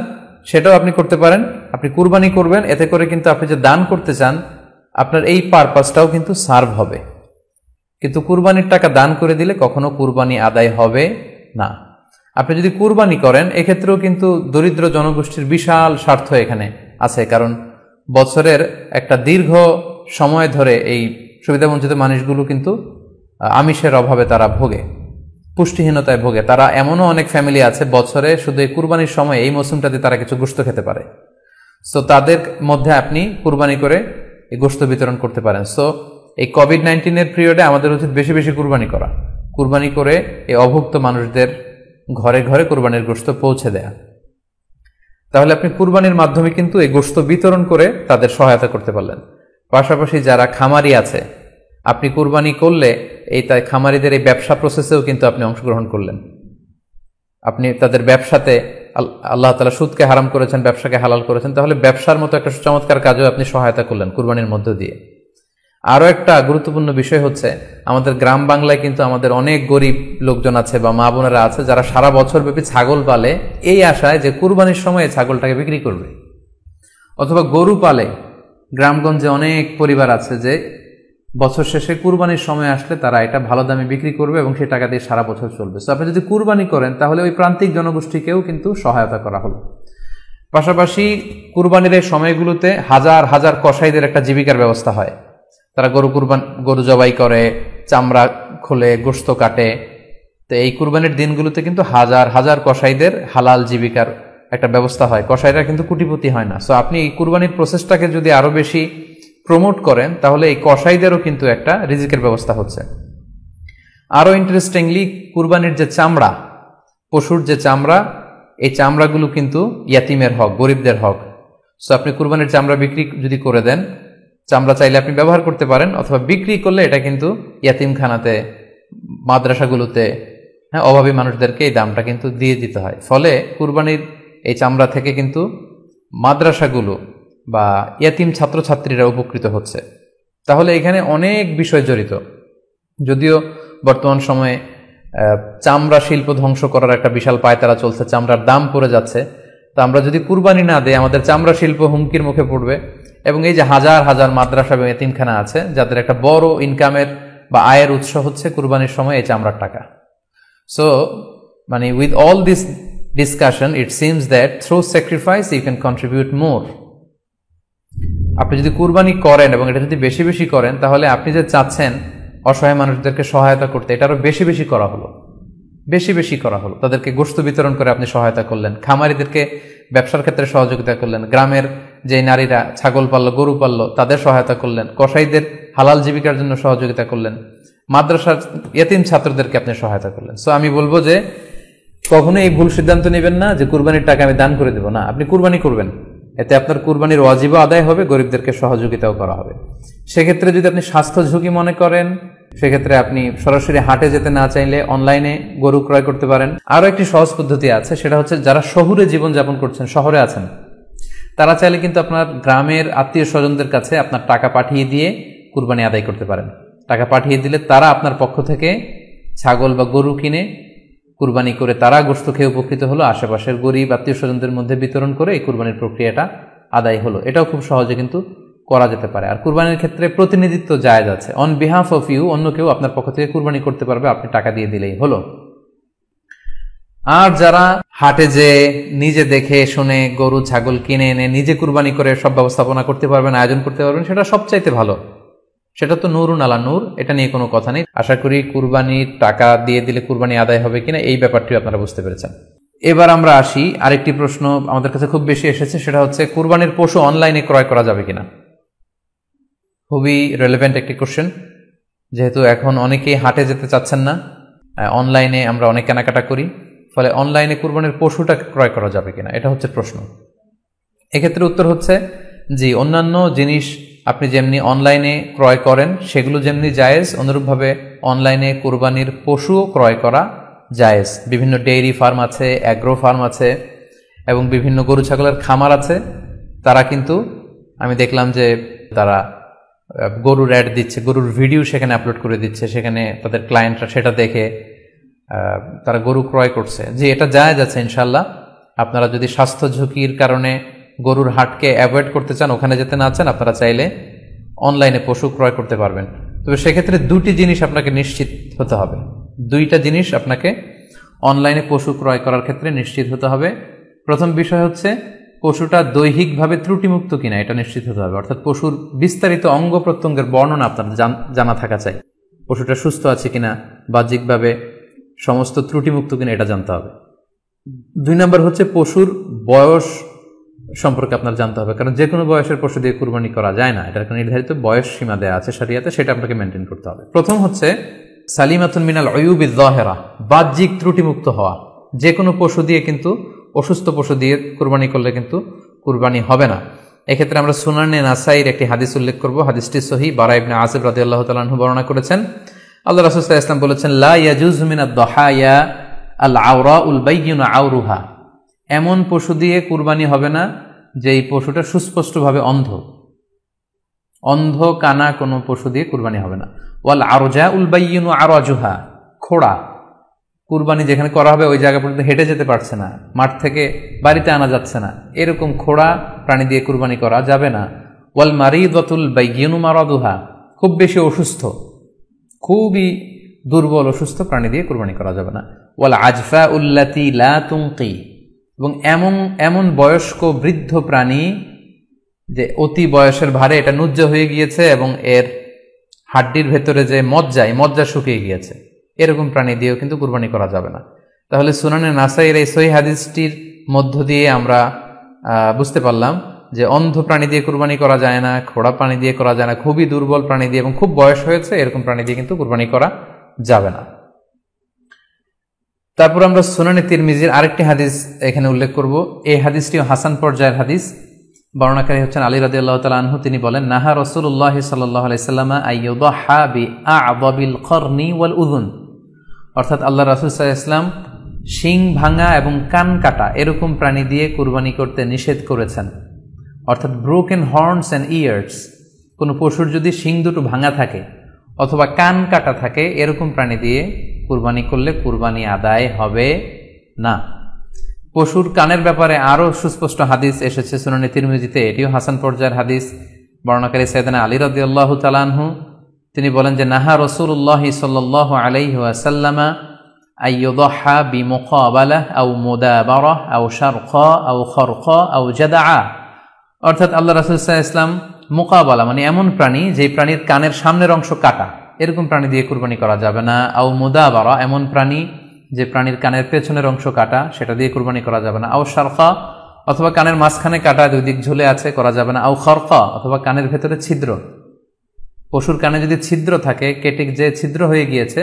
সেটাও আপনি করতে পারেন। আপনি কুরবানি করবেন, এতে করে কিন্তু আপনি যে দান করতে চান আপনার এই পারপাসটাও কিন্তু সার্ভ হবে। কিন্তু কুরবানির টাকা দান করে দিলে কখনো কুরবানি আদায় হবে না। আপনি যদি কুরবানি করেন এক্ষেত্রেও কিন্তু দরিদ্র জনগোষ্ঠীর বিশাল স্বার্থ এখানে আছে, কারণ বছরের একটা দীর্ঘ সময় ধরে এই সুবিধাবঞ্চিত মানুষগুলো কিন্তু আমিষের অভাবে তারা ভোগে, পুষ্টিহীনতায় ভোগে। তারা এমনও অনেক ফ্যামিলি আছে বছরে শুধু এই কুরবানির সময় এই মৌসুমটাতে তারা কিছু গোশত খেতে পারে। সো তাদের মধ্যে আপনি কুরবানি করে এই গোশত বিতরণ করতে পারেন। সো এই কোভিড-19 পিরিয়ডে আমাদের উচিত বেশি বেশি কুরবানি করা, কুরবানি করে এই অভুক্ত মানুষদের ঘরে ঘরে কুরবানির গোশত পৌঁছে দেয়া। তাহলে আপনি কুরবানির মাধ্যমে কিন্তু এই গোশত বিতরণ করে তাদের সহায়তা করতে পারলেন। পাশাপাশি যারা খামারি আছে, আপনি কুরবানি করলে এই তাই খামারিদের এই ব্যবসা প্রসেসেও কিন্তু আপনি অংশগ্রহণ করলেন। আপনি তাদের ব্যবসাতে, আল্লাহ তাআলা সুদকে হারাম করেছেন, ব্যবসাকে হালাল করেছেন, তাহলে ব্যবসার মতো একটা চমৎকার কাজেও আপনি সহায়তা করলেন কুরবানির মধ্য দিয়ে। আরও একটা গুরুত্বপূর্ণ বিষয় হচ্ছে, আমাদের গ্রাম বাংলায় কিন্তু আমাদের অনেক গরিব লোকজন আছে বা মা বোনেরা আছে যারা সারা বছর ব্যাপী ছাগল পালে এই আশায় যে কুরবানির সময় ছাগলটাকে বিক্রি করবে, অথবা গরু পালে। গ্রামগঞ্জে অনেক পরিবার আছে যে বছর শেষে কুরবানির সময় আসলে তারা এটা ভালো দামে বিক্রি করবে এবং সেই টাকা দিয়ে সারা বছর চলবে। তো আপনি যদি কুরবানি করেন তাহলে ওই প্রান্তিক জনগোষ্ঠীকেও কিন্তু সহায়তা করা হলো। পাশাপাশি কুরবানির এই সময়গুলোতে হাজার হাজার কসাইদের একটা জীবিকার ব্যবস্থা হয়। তারা গরু জবাই করে, চামড়া খোলে, গোশত কাটে। তো এই কুরবানির দিনগুলোতে কিন্তু হাজার হাজার কসাইদের হালাল জীবিকার একটা ব্যবস্থা হয়। কসাইরা কিন্তু কোটিপতি হয় না। সো আপনি এই কুরবানির প্রসেসটাকে যদি আরো বেশি প্রমোট করেন তাহলে এই কসাইদেরও কিন্তু একটা রিজিকের ব্যবস্থা হচ্ছে। আরো ইন্টারেস্টিংলি, কুরবানির যে চামড়া, পশুর যে চামড়া, এই চামড়াগুলো কিন্তু ইয়াতিমের হক, গরিবদের হক। সো আপনি কুরবানির চামড়া বিক্রি যদি করে দেন, চামড়া চাইলে আপনি ব্যবহার করতে পারেন, অথবা বিক্রি করলে এটা কিন্তু ইয়াতিমখানাতে, মাদ্রাসাগুলোতে, অভাবী মানুষদেরকে এই দামটা কিন্তু দিয়ে দিতে হয়। ফলে কুরবানির এই চামড়া থেকে কিন্তু মাদ্রাসাগুলো বা ইয়াতিম ছাত্রছাত্রীরা উপকৃত হচ্ছে। তাহলে এখানে অনেক বিষয় জড়িত। যদিও বর্তমান সময়ে চামড়া শিল্প ধ্বংস করার একটা বিশাল পায়তারা চলছে, চামড়ার দাম পড়ে যাচ্ছে। তো আমরা যদি কুরবানি না দেই আমাদের চামড়া শিল্প হুমকির মুখে পড়বে। এবং এই যে হাজার হাজার মাদ্রাসা এবং এতিমখানা আছে যাদের একটা বড় ইনকামের বা আয়ের উৎস হচ্ছে কুরবানির সময় এই চামড়ার টাকা। সো মানে with all this discussion it seems that through sacrifice you can contribute more. আপনি যদি কুরবানি করেন এবং এটা যদি বেশি বেশি করেন তাহলে আপনি যে চাচ্ছেন অসহায় মানুষদেরকে সহায়তা করতে, এটা আরো বেশি বেশি করা হলো, বেশি বেশি করা হলো। তাদেরকে গোশত বিতরণ করে আপনি সহায়তা করলেন, খামারিদেরকে ব্যবসার ক্ষেত্রে সহযোগিতা করলেন, গ্রামের যে নারীরা ছাগল পাললো, গরু পাললো তাদের সহায়তা করলেন, কসাইদের হালাল জীবিকার জন্য সহযোগিতা করলেন, মাদ্রাসার ইয়েতিম ছাত্রদেরকে আপনি সহায়তা করলেন। সো আমি বলবো যে কখনো এই ভুল সিদ্ধান্ত নেবেন না যে কুরবানির টাকা আমি দান করে দেব। না, আপনি কুরবানি করবেন, এতে আপনার কুরবানির ওয়াজিবও আদায় হবে, গরিবদেরকে সহযোগিতাও করা হবে। সেক্ষেত্রে যদি আপনি স্বাস্থ্য ঝুঁকি মনে করেন সেক্ষেত্রে আপনি সরাসরি হাটে যেতে না চাইলে অনলাইনে গরু ক্রয় করতে পারেন। আরো একটি সহজ পদ্ধতি আছে, সেটা হচ্ছে যারা শহুরে জীবন যাপন করছেন, শহরে আছেন, তারা চাইলে কিন্তু আপনার গ্রামের আত্মীয় স্বজনদের কাছে আপনার টাকা পাঠিয়ে দিয়ে কুরবানি আদায় করতে পারেন। টাকা পাঠিয়ে দিলে তারা আপনার পক্ষ থেকে ছাগল বা গরু কিনে কুরবানি করে তারা গোশত খেয়ে উপকৃত হলো, আশেপাশের গরিব আত্মীয় স্বজনদের মধ্যে বিতরণ করে এই কুরবানির প্রক্রিয়াটা আদায় হলো। এটাও খুব সহজে কিন্তু করা যেতে পারে। আর কুরবানির ক্ষেত্রে প্রতিনিধিত্ব জায়েজ আছে। অন বিহাফ অফ ইউ অন্য কেউ আপনার পক্ষ থেকে কুরবানি করতে পারবে, আপনি টাকা দিয়ে দিলেই হলো। আর যারা হাটে যে নিজে দেখে শুনে গরু ছাগল কিনে এনে নিজে কুরবানি করে সব ব্যবস্থাপনা করতে পারবেন, আয়োজন করতে পারবেন, সেটা সবচাইতে ভালো। সেটা তো নূরুন আলা নূর, এটা নিয়ে কোনো কথা নেই। আশা করি কুরবানির টাকা দিয়ে দিলে কুরবানি আদায় হবে কিনা এই ব্যাপারটিও আপনারা বুঝতে পেরেছেন। এবার আমরা আসি, আরেকটি প্রশ্ন আমাদের কাছে খুব বেশি এসেছে, সেটা হচ্ছে কুরবানির পশু অনলাইনে ক্রয় করা যাবে কিনা। খুবই রেলেভেন্ট একটি কোশ্চেন, যেহেতু এখন অনেকেই হাটে যেতে চাচ্ছেন না, অনলাইনে আমরা অনেক কেনাকাটা করি, ফলে অনলাইনে কুরবানির পশুটা ক্রয় করা যাবে কিনা এটা হচ্ছে প্রশ্ন। এক্ষেত্রে উত্তর হচ্ছে জি, অন্যান্য জিনিস আপনি যেমনি অনলাইনে ক্রয় করেন সেগুলো যেমনি জায়েজ, অনুরূপভাবে অনলাইনে কুরবানির পশুও ক্রয় করা জায়েজ। বিভিন্ন ডেইরি ফার্ম আছে, অ্যাগ্রো ফার্ম আছে এবং বিভিন্ন গরু ছাগলের খামার আছে। তারা কিন্তু আমি দেখলাম যে তারা গরুর অ্যাড দিচ্ছে, গরুর ভিডিও সেখানে আপলোড করে দিচ্ছে, সেখানে তাদের ক্লায়েন্টরা সেটা দেখে তারা গরু ক্রয় করছে। যে এটা জায়েজ আছে ইনশাল্লাহ। আপনারা যদি স্বাস্থ্য ঝুঁকির কারণে গরুর হাটকে অ্যাভয়েড করতে চান, ওখানে যেতে না চান, আপনারা চাইলে অনলাইনে পশু ক্রয় করতে পারবেন। তবে সেক্ষেত্রে দুটি জিনিস আপনাকে নিশ্চিত হতে হবে, দুইটা জিনিস আপনাকে অনলাইনে পশু ক্রয় করার ক্ষেত্রে নিশ্চিত হতে হবে। প্রথম বিষয় হচ্ছে পশুটা দৈহিকভাবে ত্রুটিমুক্ত কিনা, এটা নিশ্চিত হতে হবে। অর্থাৎ পশুর বিস্তারিত অঙ্গ প্রত্যঙ্গের বর্ণনা আপনার জানা থাকা চাই। পশুটা সুস্থ আছে কিনা, বাহ্যিকভাবে সমস্ত ত্রুটিমুক্ত কিনা, এটা জানতে হবে। 2 নম্বর হচ্ছে পশুর বয়স সম্পর্কে আপনার জানতে হবে, কারণ যে কোনো বয়সের পশু দিয়ে কুরবানি করা যায় না, এটার একটা নির্ধারিত বয়স সীমা দেওয়া আছে শরিয়াতে, সেটা আপনাকে মেনটেন করতে হবে। প্রথম হচ্ছে সালিমাতুন মিনাল উয়ুবিজ যাহিরা, বাহ্যিক ত্রুটিমুক্ত হওয়া। যে কোনো পশু দিয়ে কিন্তু, অসুস্থ পশু দিয়ে কুরবানি করলে কিন্তু কুরবানি হবে না। এক্ষেত্রে আমরা সুনানে নাসাইর একটি হাদিস উল্লেখ করব। হাদিসটি সহিহ, বারা ইবনে আযিব রাদিয়াল্লাহু তাআলা আনহু বর্ণনা করেছেন। আল্লাহ রাসূল সাল্লাল্লাহু আলাইহি ওয়াসাল্লাম বলেছেন, লা ইয়াজুজু মিনাদ দাহায়া আল আওরাউল বাইয়িনু আওরুহা, এমন পশু দিয়ে কুরবানি হবে না যে এই পশুটা সুস্পষ্টভাবে অন্ধ কানা কোনো পশু দিয়ে কুরবানি হবে না। ওয়াল আরজাউল বাইয়িনু আরাজুহা, খোড়া, কুরবানি যেখানে করা হবে ওই জায়গা পর্যন্ত হেঁটে যেতে পারছে না, মাঠ থেকে বাড়িতে আনা যাচ্ছে না, এরকম খোড়া প্রাণী দিয়ে কুরবানি করা যাবে না। ওয়াল মারিদাতুল বাইয়িনু মারাদুহা, খুব বেশি অসুস্থ, খুবই দুর্বল অসুস্থ প্রাণী দিয়ে কুরবানি করা যাবে না। ওয়াল আজফা উল্লাতি লা তুনকি, এবং এমন বয়স্ক বৃদ্ধ প্রাণী যে অতি বয়সের ভারে এটা নুজ্জ হয়ে গিয়েছে এবং এর হাড্ডির ভেতরে যে মজ্জা শুকিয়ে গিয়েছে, এরকম প্রাণী দিয়েও কিন্তু কুরবানি করা যাবে না। তাহলে সুনানে নাসাইয়ের এই সহিহ হাদিসটির মধ্য দিয়ে আমরা বুঝতে পারলাম যে অন্ধ প্রাণী দিয়ে কুরবানি করা যায় না, খোড়া প্রাণী দিয়ে করা যায় না, খুবই দুর্বল প্রাণী দিয়ে এবং খুব বয়স হয়েছে এরকম প্রাণী দিয়ে কিন্তু কুরবানি করা যাবে না। তারপর আমরা সুনানে তিরমিজির আরেকটি হাদিস এখানে উল্লেখ করব। এই হাদিসটিও হাসান পর্যায়ের হাদিস। বর্ণনাকারী হচ্ছেন আলী রাদিয়াল্লাহু তাআলা আনহু। তিনি বলেন, নাহা রাসূলুল্লাহ সাল্লাল্লাহু আলাইহি ওয়াসাল্লাম আইয়ুদহা বিআ'যাবিল করনি ওয়াল উযুন, অর্থাৎ আল্লাহ রাসূল সাল্লাল্লাহু আলাইহি ওয়াসাল্লাম শিং ভাঙা এবং কান কাটা এরকম প্রাণী দিয়ে কুরবানি করতে নিষেধ করেছেন। অর্থাৎ ব্রোকেন হর্নস অ্যান্ড ইয়ার্স, কোনো পশুর যদি শিং দুটো ভাঙা থাকে অথবা কান কাটা থাকে, এরকম প্রাণী দিয়ে কুরবানি করলে কুরবানি আদায় হবে না। পশুর কানের ব্যাপারে আরও সুস্পষ্ট হাদিস এসেছে সুনানে তিরমিজিতে, এটিও হাসান পর্যায়ের হাদিস। বর্ণনাকারী সাইয়েদনা আলী রাদিয়াল্লাহু তাআলা আনহু, তিনি বলেন যে নাহা রাসূলুল্লাহ সাল্লাল্লাহু আলাইহি ওয়াসাল্লাম আইয়ুদহা বিমুকাবালাহ আও মুদাবারাহ আও শারকা আও খরকা আও জাদআ, অর্থাৎ আল্লাহ রাসূল সাল্লাল্লাহু আলাইহি ওয়াসাল্লাম মুকাবালা মানে এমন প্রাণী যে প্রাণীর কানের সামনের অংশ কাটা, এরকম প্রাণী দিয়ে কুরবানি করা যাবে না। আও মুদাবারা, এমন প্রাণী যে প্রাণীর কানের পেছনের অংশ কাটা, সেটা দিয়ে কুরবানি করা যাবে না। আও শারকা, অথবা কানের মাঝখানে কাটা, দুই দিক ঝুলে আছে, করা যাবে না। আও খরকা, অথবা কানের ভেতরে ছিদ্র, পশুর কানে যদি ছিদ্র থাকে, কেটে যে ছিদ্র হয়ে গিয়েছে,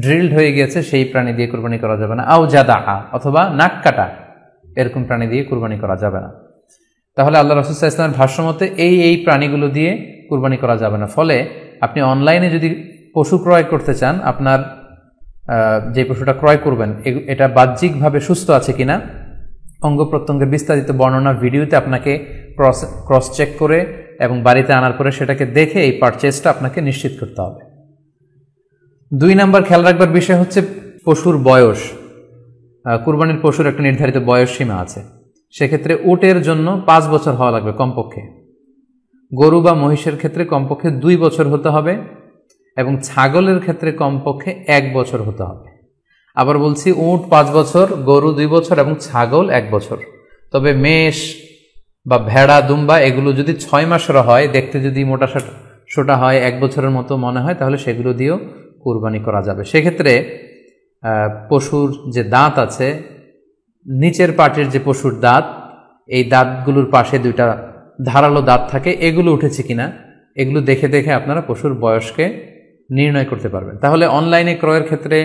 ড্রিলড হয়ে গিয়েছে, সেই প্রাণী দিয়ে কুরবানি করা যাবে না। আও জাদা, অথবা নাক কাটা, এরকম প্রাণী দিয়ে কুরবানি করা যাবে না। তাহলে আল্লাহ রাসূল সাল্লাল্লাহু আলাইহি ওয়াসাল্লামের ভাষ্যমতে এই প্রাণীগুলো দিয়ে কুরবানি করা যাবে না। ফলে আপনি অনলাইনে যদি পশু ক্রয় করতে চান, আপনার যে পশুটা ক্রয় করবেন এটা বাহ্যিকভাবে সুস্থ আছে কিনা, অঙ্গ প্রত্যঙ্গের বিস্তারিত বর্ণনা ভিডিওতে আপনাকে ক্রস চেক করে এবং বাড়িতে আনার পরে সেটাকে দেখে এই পারচেজটা আপনাকে নিশ্চিত করতে হবে। 2 নম্বর খেয়াল রাখবার বিষয় হচ্ছে পশুর বয়স। কুরবানির পশুর একটা নির্ধারিত বয়স সীমা আছে। সেক্ষেত্রে উটের জন্য 5 বছর হওয়া লাগবে কমপক্ষে, গরু বা মহিষের ক্ষেত্রে কমপক্ষে 2 বছর হতে হবে এবং ছাগলের ক্ষেত্রে কমপক্ষে 1 বছর হতে হবে। আবার বলছি, উট 5 বছর, গরু 2 বছর এবং ছাগল 1 বছর। তবে মেষ বা ভেড়া, দুম্বা এগুলো যদি 6 মাসের হয়, দেখতে যদি মোটা সোটা হয়, 1 বছরের মতো মনে হয়, তাহলে সেগুলো দিয়েও কুরবানি করা যাবে। সেক্ষেত্রে পশুর যে দাঁত আছে, নিচের পাটের যে পশুর দাঁত, এই দাঁতগুলোর পাশে 2টা ধারালো দাঁত থাকে, এগুলো উঠেছে কিনা এগুলো দেখে দেখে আপনারা পশুর বয়সকে নির্ণয় করতে পারবেন। তাহলে অনলাইনে ক্রয়ের ক্ষেত্রে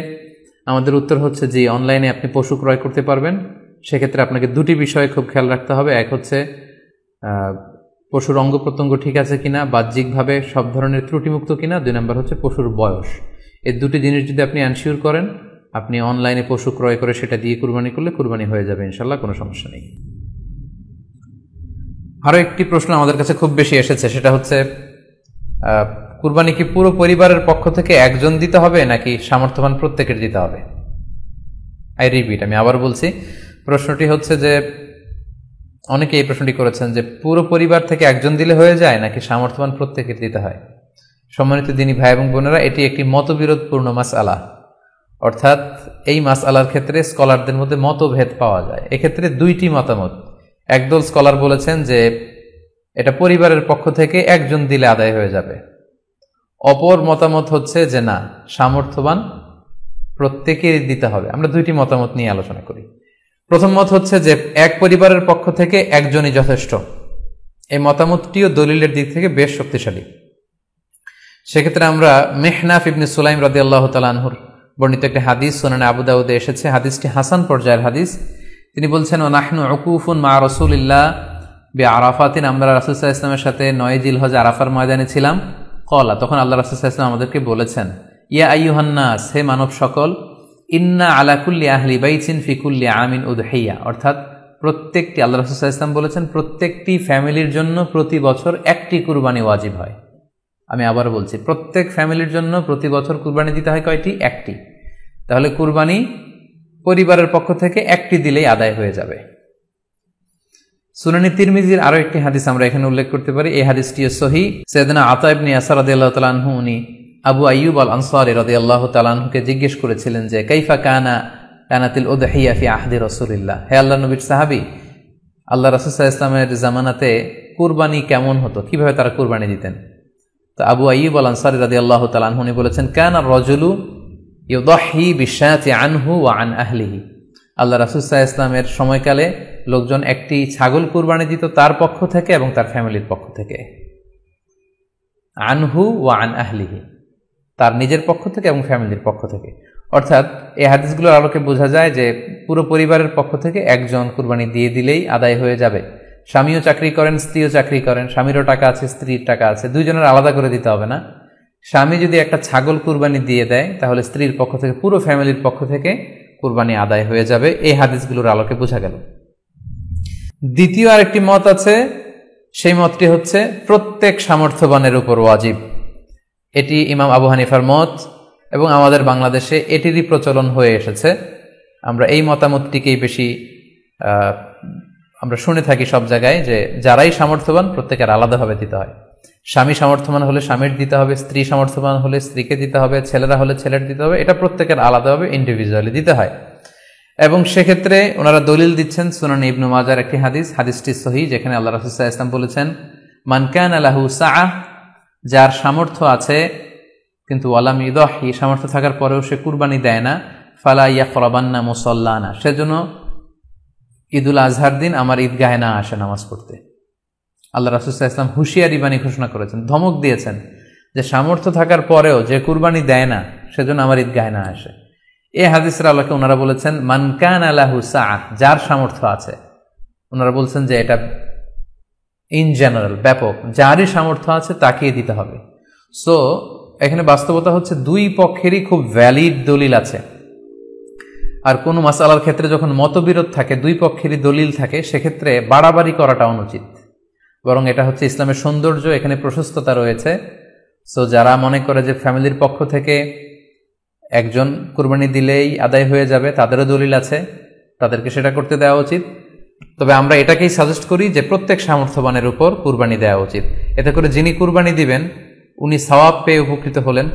আমাদের উত্তর হচ্ছে যে অনলাইনে আপনি পশু ক্রয় করতে পারবেন। সেক্ষেত্রে আপনাকে 2টি বিষয়ে খুব খেয়াল রাখতে হবে। এক হচ্ছে পশুর অঙ্গ প্রত্যঙ্গ ঠিক আছে কিনা, বাহ্যিকভাবে সব ধরনের ত্রুটিমুক্ত কিনা। 2 নম্বর হচ্ছে পশুর বয়স। এই 2টি জিনিস যদি আপনি এনশিওর করেন, আপনি অনলাইনে পশু ক্রয় করে সেটা দিয়ে কুরবানি করলে কুরবানি হয়ে যাবে ইনশাল্লাহ, কোনো সমস্যা নেই। আরও একটি প্রশ্ন আমাদের কাছে খুব বেশি এসেছে, সেটা হচ্ছে কুরবানি কি পুরো পরিবারের পক্ষ থেকে একজন দিতে হবে নাকি সামর্থ্যবান প্রত্যেকের দিতে হবে? আই রিপিট, আমি আবার বলছি, প্রশ্নটি হচ্ছে যে অনেকে এই প্রশ্নটি করেছেন যে পুরো পরিবার থেকে একজন দিলে হয়ে যায় নাকি সামর্থ্যবান প্রত্যেকের দিতে হয়। সম্মানিত দিনী ভাই এবং বোনেরা, এটি একটি মতবিরোধপূর্ণ মাসআলা, অর্থাৎ এই মাসআলার ক্ষেত্রে স্কলারদের মধ্যে মতভেদ পাওয়া যায়। এক্ষেত্রে দুইটি মতামত। একদল স্কলার বলেছেন যে এটা পরিবারের পক্ষ থেকে একজন দিলে আদায় হয়ে যাবে, অপর মতামত হচ্ছে যে না, সামর্থ্যবান প্রত্যেকেরই দিতে হবে। আমরা দুইটি মতামত নিয়ে আলোচনা করি। প্রথম মত হচ্ছে যে এক পরিবারের পক্ষ থেকে একজনই যথেষ্ট। এই মতামতটিও দলিলের দিক থেকে বেশ শক্তিশালী। সেক্ষেত্রে আমরা মেহনাফ ইবনে সুলাইম রাদিয়াল্লাহু তাআলা আনহুর বর্ণিত একটি হাদিস সুনানে আবু দাউদে এসেছে, হাদিসটি হাসান পর্যায়ের হাদিস। তিনি বলছেন, ও নাহনু উকুফুন মা রাসূলিল্লাহ বিআরাফাতিন, আমরা রাসূল সাল্লাল্লাহু আলাইহি ওয়াসাল্লামের সাথে 9 জিলহজ আরাফার ময়দানে ছিলাম। ক্বালা, তখন আল্লাহ রাসূল সাল্লাল্লাহু আলাইহি ওয়াসাল্লাম আমাদেরকে বলেছেন, ইয়া আইয়ুহান নাস, হে মানব সকল, ইন্না আলা কুল্লি আহলি বাইতিন ফি কুল্লি আমিন উদহিয়া, অর্থাৎ প্রত্যেকটি, আল্লাহ রাসূল সাল্লাল্লাহু আলাইহি ওয়াসাল্লাম বলেছেন প্রত্যেকটি ফ্যামিলির জন্য প্রতি বছর একটি কুরবানি ওয়াজিব হয়। আমি আবার বলছি, প্রত্যেক ফ্যামিলির জন্য প্রতি বছর কুরবানি দিতে হয় কয়টি? একটি। তাহলে কুরবানি পরিবারের পক্ষ থেকে একটি দিলেই আদায় হয়ে যাবে। সুনানি তিরমিজির আরো একটি হাদিস আমরা এখানে উল্লেখ করতে পারি। এই হাদিসটিও সহিহ। সাইয়েদনা আতা ইবনে ইয়াসার রাদিয়াল্লাহু তাআলা আনহু, উনি আবু আইয়ুব আল আনসারী রাদিয়াল্লাহু তাআলা আনহুকে জিজ্ঞেস করেছিলেন যে কাইফা কানাতিল উদহিয়া ফি আহদি রাসূলিল্লাহ, হে আল্লাহর নবীর সাহাবী, আল্লাহ রাসূল সাল্লাল্লাহু আলাইহি ওয়াসাল্লামের জামানাতে কুরবানি কেমন হতো, কিভাবে তারা কুরবানি দিতেন? তো আবু আইয়ুব আল আনসারী রাদিয়াল্লাহু তাআলা আনহু বলেছেন, কানা রাজুলু ইউদাহি বিশাতি আনহু ওয়া আন আহলিহি, আল্লাহ রাসূল সাল্লাল্লাহু আলাইহি ওয়াসাল্লামের সময়কালে লোকজন একটি ছাগল কুরবানি দিত তার পক্ষ থেকে এবং তার ফ্যামিলির পক্ষ থেকে। আনহু ওয়া আন আহলিহি, তার নিজের পক্ষ থেকে এবং ফ্যামিলির পক্ষ থেকে। অর্থাৎ এই হাদিসগুলোর আলোকে বোঝা যায় যে পুরো পরিবারের পক্ষ থেকে একজন কুরবানি দিয়ে দিলেই আদায় হয়ে যাবে। স্বামীও চাকরি করেন, স্ত্রীও চাকরি করেন, স্বামীরও টাকা আছে, স্ত্রীর টাকা আছে, দুইজনের আলাদা করে দিতে হবে না। স্বামী যদি একটা ছাগল কুরবানি দিয়ে দেয় তাহলে স্ত্রীর পক্ষ থেকে, পুরো ফ্যামিলির পক্ষ থেকে কুরবানি আদায় হয়ে যাবে। এই হাদিসগুলোর আলোকে বোঝা গেল। দ্বিতীয় আরেকটি মত আছে, সেই মতটি হচ্ছে প্রত্যেক সামর্থ্যবানের উপর ওয়াজিব। এটি ইমাম আবু হানিফার মত এবং আমাদের বাংলাদেশে এটিরই প্রচলন হয়ে এসেছে। আমরা এই মতামতটিকেই বেশি আমরা শুনে থাকি সব জায়গায়, যে যারাই সামর্থ্যবান প্রত্যেকের আলাদাভাবে দিতে হয়। স্বামী সামর্থ্যবান হলে স্বামীর দিতে হবে, স্ত্রী সামর্থ্যবান হলে স্ত্রীকে দিতে হবে, ছেলেরা হলে ছেলের দিতে হবে। এটা প্রত্যেকের আলাদাভাবে ইন্ডিভিজুয়ালি দিতে হয়। এবং সেক্ষেত্রে ওনারা দলিল দিচ্ছেন সুনান ইবনে মাজার একটি হাদিস, হাদিসটি সহিহ, যেখানে আল্লাহ রাসূল সাল্লাল্লাহু আলাইহি ওয়াসাল্লাম বলেছেন, মান কানা লাহু সাআহ, যার সামর্থ্য আছে কিন্তু ওয়ালাম ইউদাহি, সামর্থ্য থাকার পরেও সে কুরবানি দেয় না, ফালা ইয়াকরাবান্না মুসাল্লানা, সেজন্য ঈদুল আজহার দিন আমার ঈদগাহে না আসে নামাজ পড়তে। আল্লাহ রাসূল সাল্লাল্লাহু আলাইহি ওয়াসাল্লাম হুঁশিয়ারি বাণী ঘোষণা করেছেন, ধমক দিয়েছেন যে সামর্থ্য থাকার পরেও যে কুরবানি দেয় না সেজন্য আমার ঈদগাহে না আসে। এই হাদিসের আলোকে ওনারা বলেছেন মান কানা লাহু সাআহ, যার সামর্থ্য আছে। ওনারা বলছেন যে এটা ইন জেনারেল, ব্যাপক, যারই সামর্থ্য আছে তাকেই দিতে হবে। সো এখানে বাস্তবতা হচ্ছে দুই পক্ষেরই খুব ভ্যালিড দলিল আছে। আর কোনো মাসালার ক্ষেত্রে যখন মতবিরোধ থাকে, দুই পক্ষেরই দলিল থাকে, সেক্ষেত্রে বাড়াবাড়ি করাটা অনুচিত। বরং এটা হচ্ছে ইসলামের সৌন্দর্য, এখানে প্রশস্ততা রয়েছে। সো যারা মনে করে যে ফ্যামিলির পক্ষ থেকে একজন কুরবানি দিলেই আদায় হয়ে যাবে, তাদেরও দলিল আছে, তাদেরকে সেটা করতে দেওয়া উচিত। তবে আমরা এটাকেই সাজেস্ট করি যে প্রত্যেক সামর্থ্যবানের উপর কুরবানি দেওয়া উচিত। এতে করে যিনি কুরবানি দিবেন উনি সওয়াব পেয়ে উপকৃত হলেন,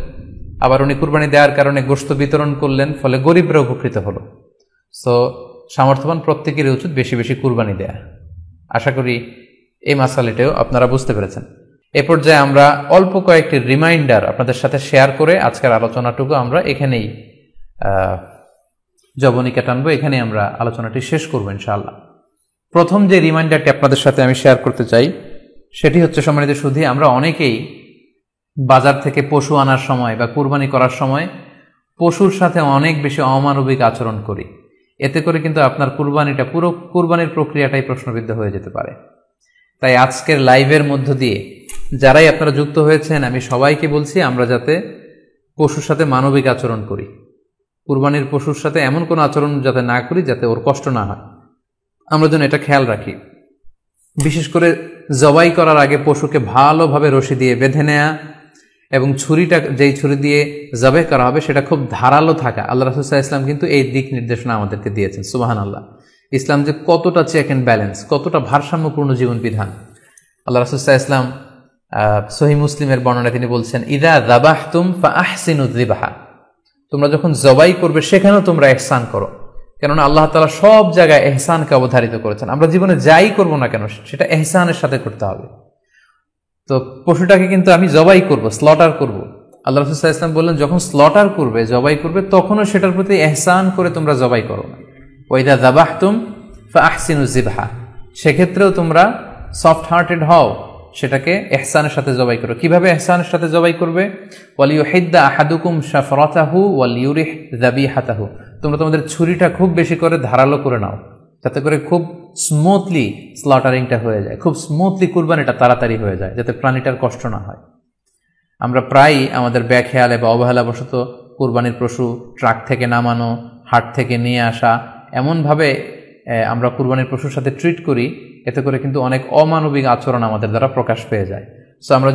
আবার উনি কুরবানি দেওয়ার কারণে গোশত বিতরণ করলেন, ফলে গরিবরা উপকৃত হলো। সো সামর্থ্যবান প্রত্যেকেরই উচিত বেশি বেশি কুরবানি দেয়া। আশা করি এই মাসালাটাও আপনারা বুঝতে পেরেছেন। এ পর্যায়ে আমরা অল্প কয়েকটি রিমাইন্ডার আপনাদের সাথে শেয়ার করে আজকের আলোচনাটুকু আমরা এখানেই জবনিকা টানবো, এখানে আমরা আলোচনাটি শেষ করবো ইনশাআল্লাহ। প্রথম যে রিমাইন্ডারটি আপনাদের সাথে আমি শেয়ার করতে চাই সেটি হচ্ছে, সম্মানিত সুধী, আমরা অনেকেই বাজার থেকে পশু আনার সময় বা কুরবানি করার সময় পশুর সাথে অনেক বেশি অমানবিক আচরণ করি। এতে করে কিন্তু আপনার কুরবানিটা, পুরো কুরবানির প্রক্রিয়াটাই প্রশ্নবিদ্ধ হয়ে যেতে পারে। তাই আজকের লাইভের মধ্য দিয়ে যারাই আপনারা যুক্ত হয়েছেন, আমি সবাইকে বলছি আমরা যাতে পশুর সাথে মানবিক আচরণ করি। কুরবানির পশুর সাথে এমন কোনো আচরণ যাতে না করি যাতে ওর কষ্ট না হয়, আমরা যেন এটা খেয়াল রাখি। বিশেষ করে জবাই করার আগে পশুকে ভালোভাবে রশি দিয়ে বেঁধে নেয়া এবং ছুরিটা যেই ছুরি দিয়ে জবাই করা হবে সেটা খুব ধারালো থাকা। আল্লাহ রাসূল সাল্লাল্লাহু আলাইহি ওয়াসাল্লাম কিন্তু এই দিক নির্দেশনা আমাদেরকে দিয়েছেন। সুবহানাল্লাহ, ইসলাম যে কতটা চেক অ্যান্ড ব্যালেন্স, কতটা ভারসাম্যপূর্ণ জীবন বিধান। আল্লাহ রাসূল সাল্লাল্লাহু আলাইহি ওয়াসাল্লাম সহিহ মুসলিমের বর্ণনায় তিনি বলছেন, ইযা যাবাহতুম ফাআহসিনু যিবহা, তোমরা যখন জবাই করবে সেখানেও তোমরা ইহসান করো। কেননা আল্লাহ তাআলা সব জায়গায় ইহসানকে অবধারিত করেছেন। আমরা জীবনে যাই করব না কেন সেটা ইহসানের সাথে করতে হবে। তো পশুটাকে কিন্তু আমি জবাই করব, স্লটার করব, আল্লাহ রাসূল সাল্লাল্লাহু আলাইহি ওয়াসাল্লাম বললেন যখন স্লটার করবে, জবাই করবে, তখনও সেটার প্রতি ইহসান করে তোমরা জবাই করো না। ওয়া ইযা যাবাহতুম ফাআহসিনু যিবহা, সেক্ষেত্রেও তোমরা সফট হার্টেড হও, সেটাকে ইহসানের সাথে জবাই করো। কিভাবে ইহসানের সাথে জবাই করবে? ওয়ালিয়ুহিদ্দা আহাদুকুম শাফরাতাহু ওয়ালিয়ুরিহ যাবিহাতাহু, তোমরা তোমাদের ছুরিটা খুব বেশি করে ধারালো করে নাও, যাতে করে খুব স্মুথলি স্লটারিংটা হয়ে যায়, খুব স্মুথলি কুরবানিটা তাড়াতাড়ি হয়ে যায়, যাতে প্রাণীটার কষ্ট না হয়। আমরা প্রায়ই আমাদের বেখেয়ালে বা অবহেলাবশত কুরবানির পশু ট্রাক থেকে নামানো, হাট থেকে নিয়ে আসা, এমনভাবে আমরা কুরবানির পশুর সাথে ট্রিট করি, এতে করে কিন্তু অনেক অমানবিক আচরণ আমাদের দ্বারা প্রকাশ পেয়ে যায়। সো আমরা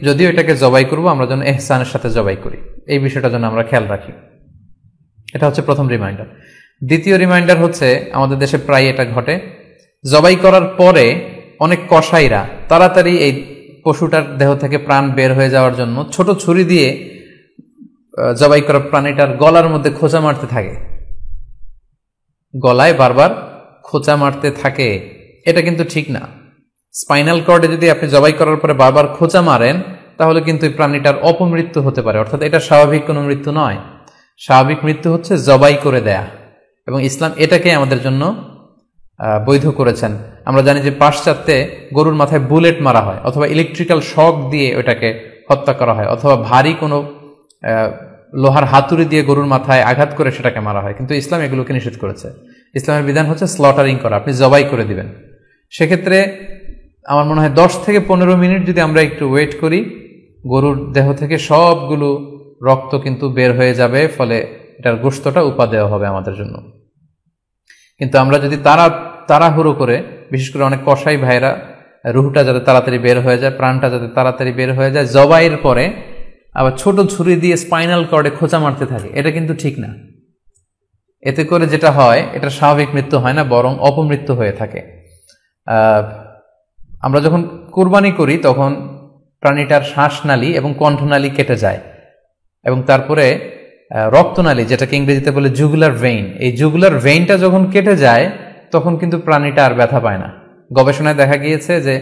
যদিও এটাকে জবাই করব, আমরা যেন ইহসানের সাথে জবাই করি, এই বিষয়টা যেন আমরা খেয়াল রাখি। এটা হচ্ছে প্রথম রিমাইন্ডার। দ্বিতীয় রিমাইন্ডার হচ্ছে, আমাদের দেশে প্রায় এটা ঘটে, জবাই করার পরে অনেক কসাইরা তাড়াতাড়ি এই পশুটার দেহ থেকে প্রাণ বের হয়ে যাওয়ার জন্য ছোট ছুরি দিয়ে জবাই করা প্রাণীটার গলার মধ্যে খোঁচা মারতে থাকে, গলায় বারবার খোঁচা মারতে থাকে। এটা কিন্তু ঠিক না। স্পাইনাল কর্ডে যদি আপনি জবাই করার পরে বারবার খোঁচা মারেন, তাহলে কিন্তু এই প্রাণীটার অপমৃত্যু হতে পারে, অর্থাৎ এটা স্বাভাবিক কোনো মৃত্যু নয়। স্বাভাবিক মৃত্যু হচ্ছে জবাই করে দেয়া, এবং ইসলাম এটাকে আমাদের জন্য বৈধ করেছেন। আমরা জানি যে পাশ্চাত্যে গরুর মাথায় বুলেট মারা হয়, অথবা ইলেকট্রিক্যাল শক দিয়ে ওটাকে হত্যা করা হয়, অথবা ভারী কোনো লোহার হাতুড়ি দিয়ে গরুর মাথায় আঘাত করে সেটাকে মারা হয়। কিন্তু ইসলাম এগুলোকে নিষেধ করেছে। ইসলামের বিধান হচ্ছে স্লটারিং করা, আপনি জবাই করে দিবেন। সেক্ষেত্রে আমার মনে হয় 10 থেকে 15 মিনিট যদি আমরা একটু ওয়েট করি, গরুর দেহ থেকে সবগুলো রক্ত কিন্তু বের হয়ে যাবে, ফলে এটার গোশতটা উপাদেয় হবে আমাদের জন্য। কিন্তু আমরা যদি তাড়াহুড়ো করে, বিশেষ করে অনেক কসাই ভাইরা রুহটা যাতে তাড়াতাড়ি বের হয়ে যায়, প্রাণটা যাতে তাড়াতাড়ি বের হয়ে যায়, জবাইয়ের পরে আবার ছোট ছুরি দিয়ে স্পাইনাল কর্ডে খোঁচা মারতে থাকে, এটা কিন্তু ঠিক না। এতে করে যেটা হয়, এটা স্বাভাবিক মৃত্যু হয় না, বরং অপমৃত্যু হয়ে থাকে। আমরা যখন কুরবানি করি তখন প্রাণীটার শ্বাসনালী এবং কণ্ঠনালী কেটে যায়, এবং তারপরে রক্তনালী, যেটাকে ইংরেজিতে বলে জুগুলার ভেইন, এই জুগুলার ভেইনটা যখন কেটে যায় তখন কিন্তু প্রাণীটা আর ব্যথা পায় না। গবেষণায় দেখা গিয়েছে যে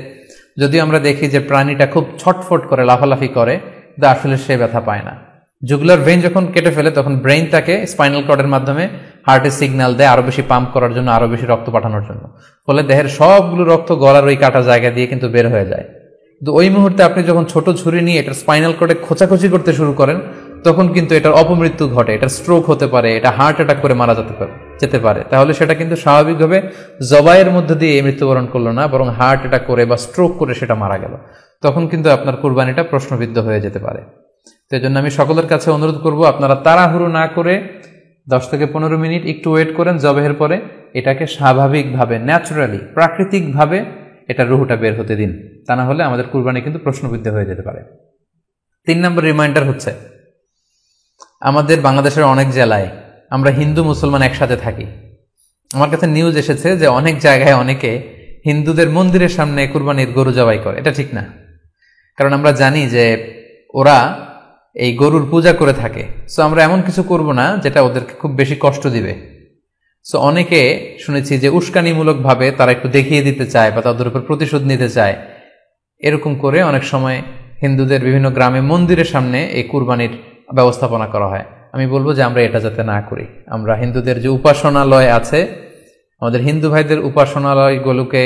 যদিও আমরা দেখি যে প্রাণীটা খুব ছটফট করে, লাফালাফি করে, কিন্তু আসলে সে ব্যথা পায় না। জুগুলার ভেইন যখন কেটে ফেলে তখন ব্রেইন তাকে স্পাইনাল কর্ডের মাধ্যমে হার্টের সিগন্যাল দেয় আরো বেশি পাম্প করার জন্য, আরো বেশি রক্ত পাঠানোর জন্য। ফলে দেহের সবগুলো রক্ত গলার ওই কাটা জায়গা দিয়ে কিন্তু বের হয়ে যায়। কিন্তু ওই মুহূর্তে আপনি যখন ছোট ছুরি নিয়ে এটার স্পাইনাল কর্ডে খোঁচাখুচি করতে শুরু করেন, তখন কিন্তু এটার অপমৃত্যু ঘটে, এটার স্ট্রোক হতে পারে, এটা হার্ট অ্যাটাক করে মারা যেতে পারে। তাহলে সেটা কিন্তু স্বাভাবিকভাবে জবাইয়ের মধ্যে দিয়ে মৃত্যুবরণ করলো না, বরং হার্ট অ্যাটাক করে বা স্ট্রোক করে সেটা মারা গেল। তখন কিন্তু আপনার কুরবানিটা প্রশ্নবিদ্ধ হয়ে যেতে পারে। তো এই জন্য আমি সকলের কাছে অনুরোধ করব, আপনারা তাড়াহুড়ো না করে 10 থেকে 15 মিনিট একটু ওয়েট করেন জবাইয়ের পরে, এটাকে স্বাভাবিকভাবে, ন্যাচুরালি, প্রাকৃতিকভাবে এটা রুহটা বের হতে দিন। তা না হলে আমাদের কুরবানি কিন্তু প্রশ্নবিদ্ধ হয়ে যেতে পারে। 3 নম্বর রিমাইন্ডার হচ্ছে, আমাদের বাংলাদেশের অনেক জেলায় আমরা হিন্দু মুসলমান একসাথে থাকি। আমার কাছে নিউজ এসেছে যে অনেক জায়গায় অনেকে হিন্দুদের মন্দিরের সামনে কুরবানির গরু জবাই করে। এটা ঠিক না, কারণ আমরা জানি যে ওরা এই গরুর পূজা করে থাকে। সো আমরা এমন কিছু করব না যেটা ওদেরকে খুব বেশি কষ্ট দিবে। সো অনেকে শুনেছি যে উস্কানিমূলকভাবে তারা একটু দেখিয়ে দিতে চায় বা তাদের উপর প্রতিশোধ নিতে চায়। এরকম করে অনেক সময় হিন্দুদের বিভিন্ন গ্রামে মন্দিরের সামনে এই কুরবানির ব্যবস্থাপনা করা হয়। আমি বলবো যে আমরা এটা যাতে না করি। আমরা হিন্দুদের যে উপাসনালয় আছে, আমাদের হিন্দু ভাইদের উপাসনালয়গুলোকে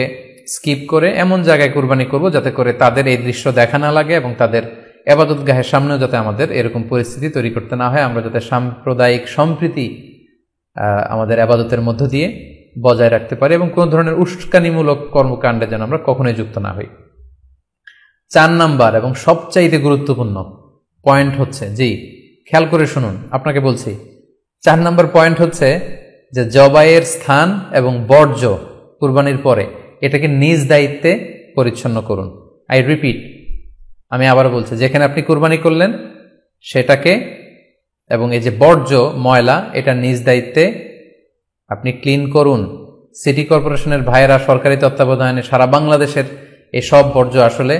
স্কিপ করে এমন জায়গায় কুরবানি করব যাতে করে তাদের এই দৃশ্য দেখা না লাগে, এবং তাদের ইবাদতগাহের সামনেও যাতে আমাদের এরকম পরিস্থিতি তৈরি করতে না হয়। আমরা যাতে সাম্প্রদায়িক সম্প্রীতি আমাদের ইবাদতের মধ্য দিয়ে বজায় রাখতে পারি, এবং কোনো ধরনের উস্কানিমূলক কর্মকাণ্ডে যেন আমরা কখনোই যুক্ত না হই। 4 নাম্বার এবং সবচাইতে গুরুত্বপূর্ণ পয়েন্ট হচ্ছে, জি খেয়াল করে শুনুন, আপনাকে বলছি, 4 নম্বর পয়েন্ট হচ্ছে যে জবাইয়ের স্থান এবং বর্জ্য কুরবানির পরে এটাকে নিজ দায়িত্বে পরিচ্ছন্ন করুন। আই রিপিট, আমি আবার বলছি, যেখানে আপনি কুরবানি করলেন সেটাকে এবং এই যে বর্জ্য ময়লা এটা নিজ দায়িত্বে আপনি ক্লিন করুন। সিটি কর্পোরেশনের ভাইয়েরা সরকারি তত্ত্বাবধানে সারা বাংলাদেশের এই সব বর্জ্য আসলে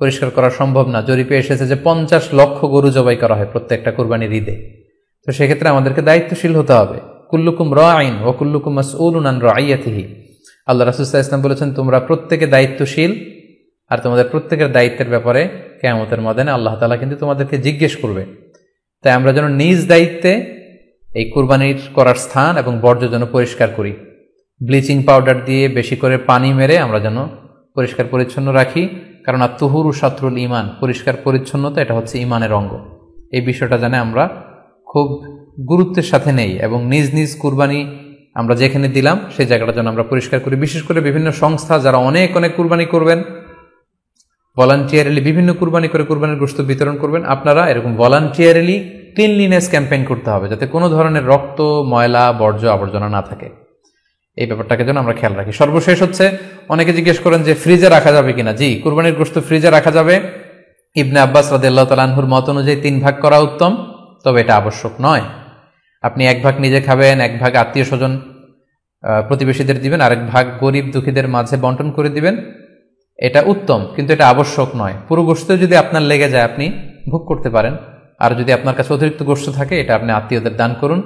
পরিষ্কার করা সম্ভব না। জরিপে এসেছে যে 50 লক্ষ গরু জবাই করা হয় প্রত্যেকটা কুরবানির ঈদে। তো সেক্ষেত্রে আমাদেরকে দায়িত্বশীল হতে হবে। কুল্লুকুম রাঈন ওয়া কুল্লুকুম মাসউলুন আন রাইয়াতিহি। আল্লাহ রাসূল সাল্লাল্লাহু আলাইহি ওয়াসাল্লাম বলেছেন, তোমরা প্রত্যেকে দায়িত্বশীল আর তোমাদের প্রত্যেকের দায়িত্বের ব্যাপারে কিয়ামতের ময়দানে আল্লাহ তাআলা কিন্তু তোমাদেরকে জিজ্ঞেস করবে। তাই আমরা যেন নিজ দায়িত্বে এই কুরবানির করার স্থান এবং বর্জ্য যেন পরিষ্কার করি। ব্লিচিং পাউডার দিয়ে বেশি করে পানি মেরে আমরা যেন পরিষ্কার পরিচ্ছন্ন রাখি, কারণ আত-তুহুরু শাতরুল ঈমান, পরিষ্কার পরিচ্ছন্নতা এটা হচ্ছে ঈমানের অঙ্গ। এই বিষয়টা জানে আমরা খুব গুরুত্বের সাথে নেই এবং নিজ নিজ কুরবানি আমরা যেখানে দিলাম সেই জায়গাটা যেন আমরা পরিষ্কার করি। বিশেষ করে বিভিন্ন সংস্থা যারা অনেক অনেক কুরবানি করবেন, ভলান্টিয়ারলি বিভিন্ন কুরবানি করে কুরবানির গোশত বিতরণ করবেন, আপনারা এরকম ভলান্টিয়ারলি ক্লিনলিনেস ক্যাম্পেইন করতে হবে, যাতে কোনো ধরনের রক্ত, ময়লা, বর্জ্য, আবর্জনা না থাকে। এই ব্যাপারটাকে যেন আমরা খেয়াল রাখি। সর্বশেষ হচ্ছে, অনেকে জিজ্ঞেস করেন যে ফ্রিজে রাখা যাবে কিনা। জি, কুরবানির গোশত ফ্রিজে রাখা যাবে। ইবনে আব্বাস রাদিয়াল্লাহু তাআলা আনহুর মত অনুযায়ী 3 ভাগ করা উত্তম, তবে এটা আবশ্যক নয়। আপনি 1 ভাগ নিজে খাবেন, 1 ভাগ আত্মীয় স্বজন প্রতিবেশীদের দিবেন, আরেক ভাগ গরিব দুঃখীদের মাঝে বন্টন করে দিবেন, এটা উত্তম, কিন্তু এটা আবশ্যক নয়। পুরো গোশত যদি আপনার লেগে যায় আপনি ভোগ করতে পারেন, আর যদি আপনার কাছে অতিরিক্ত গোশত থাকে এটা আপনি আত্মীয়দের দান করুন,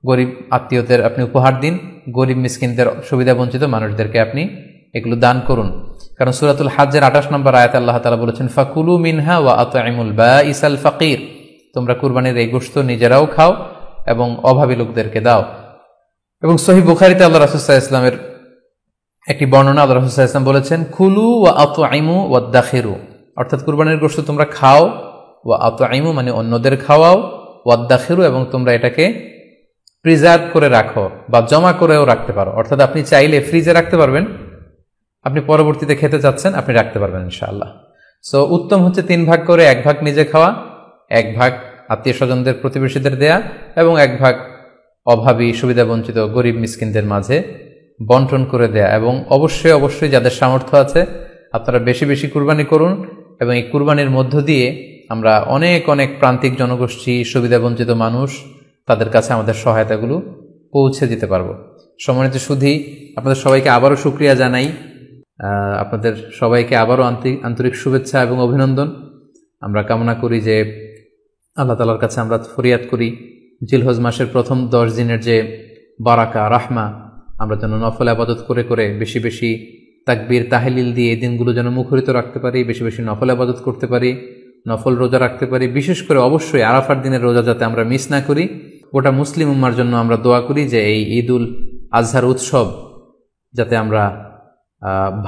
গরিব আত্মীয়দের আপনি উপহার দিন, গরিব মিসকিনদের, সুবিধা বঞ্চিত মানুষদেরকে আপনি এগুলো দান করুন। কারণ সূরাতুল হজ্জের 28 নম্বর আয়াতে আল্লাহ তাআলা বলেছেন, ফাকুলু মিনহা ওয়া আত'ইমুল বাঈসাল ফাকির, তোমরা কুরবানির এই গোশত নিজেরাও খাও এবং অভাবী লোকদেরকে দাও। এবং সহিহ বুখারীতে আল্লাহ রাসূল সাল্লাল্লাহু আলাইহি ওয়াসাল্লামের একটি বর্ণনা, আল্লাহ রাসূল সাল্লাল্লাহু আলাইহি ওয়াসাল্লাম বলেছেন, কুলু ওয়া আত'ইমু ওয়াদাখিরু, অর্থাৎ কুরবানির গোশত তোমরা খাও, ওয়া আত'ইমু মানে অন্যদের খাওয়াও, ওয়াদাখিরু এবং তোমরা এটাকে প্রিজার্ভ করে রাখো বা জমা করেও রাখতে পারো। অর্থাৎ আপনি চাইলে ফ্রিজে রাখতে পারবেন, আপনি পরবর্তীতে খেতে চাচ্ছেন আপনি রাখতে পারবেন ইনশাআল্লাহ। সো উত্তম হচ্ছে 3 ভাগ করে 1 ভাগ নিজে খাওয়া, 1 ভাগ আত্মীয় স্বজনদের, প্রতিবেশীদের দেয়া এবং 1 ভাগ অভাবী, সুবিধা বঞ্চিত, গরিব মিসকিনদের মাঝে বন্টন করে দেয়া। এবং অবশ্যই অবশ্যই যাদের সামর্থ্য আছে আপনারা বেশি বেশি কুরবানি করুন, এবং এই কুরবানির মধ্য দিয়ে আমরা অনেক অনেক প্রান্তিক জনগোষ্ঠী, সুবিধা বঞ্চিত মানুষ, তাদের কাছে আমাদের সহায়তাগুলো পৌঁছে দিতে পারবো। সম্মানিত সুধী, আপনাদের সবাইকে আবারও শুকরিয়া জানাই, আপনাদের সবাইকে আবারও আন্তরিক শুভেচ্ছা এবং অভিনন্দন। আমরা কামনা করি যে আল্লাহ তাআলার কাছে আমরা ফরিয়াদ করি জিলহজ মাসের প্রথম 10 দিনের যে বারাকা, রাহমা, আমরা যেন নফল ইবাদত করে করে বেশি বেশি তাকবীর, তাহলিল দিয়ে এই দিনগুলো যেন মুখরিত রাখতে পারি, বেশি বেশি নফল ইবাদত করতে পারি, নফল রোজা রাখতে পারি। বিশেষ করে অবশ্যই আরাফার দিনের রোজা যাতে আমরা মিস না করি। গোটা মুসলিম উম্মার জন্য আমরা দোয়া করি যে এই ঈদুল আজহার উৎসব যাতে আমরা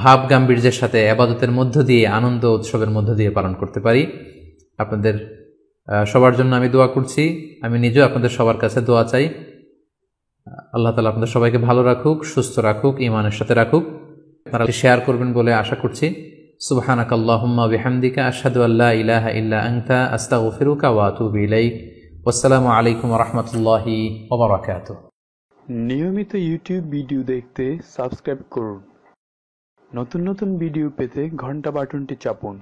ভাব গাম্ভীর্যের সাথে ইবাদতের মধ্য দিয়ে, আনন্দ উৎসবের মধ্য দিয়ে পালন করতে পারি। আপনাদের সবার জন্য আমি দোয়া করছি, আমি নিজেও আপনাদের সবার কাছে দোয়া চাই। আল্লাহ তাআলা আপনাদের সবাইকে ভালো রাখুক, সুস্থ রাখুক, ঈমানের সাথে রাখুক। আপনারা শেয়ার করবেন বলে আশা করছি। সুবহানাকাল্লাহুম্মা বিহামদিকা আশহাদু আল্লা ইলাহা ইল্লা আনতা আস্তাগফিরুকা ওয়া আতুবু ইলাইক। আসসালামু আলাইকুম ওয়া রাহমাতুল্লাহি ওয়া বারাকাতুহু। নিয়মিত ইউটিউব ভিডিও দেখতে সাবস্ক্রাইব করুন। নতুন নতুন ভিডিও পেতে ঘন্টা বাটনটি চাপুন।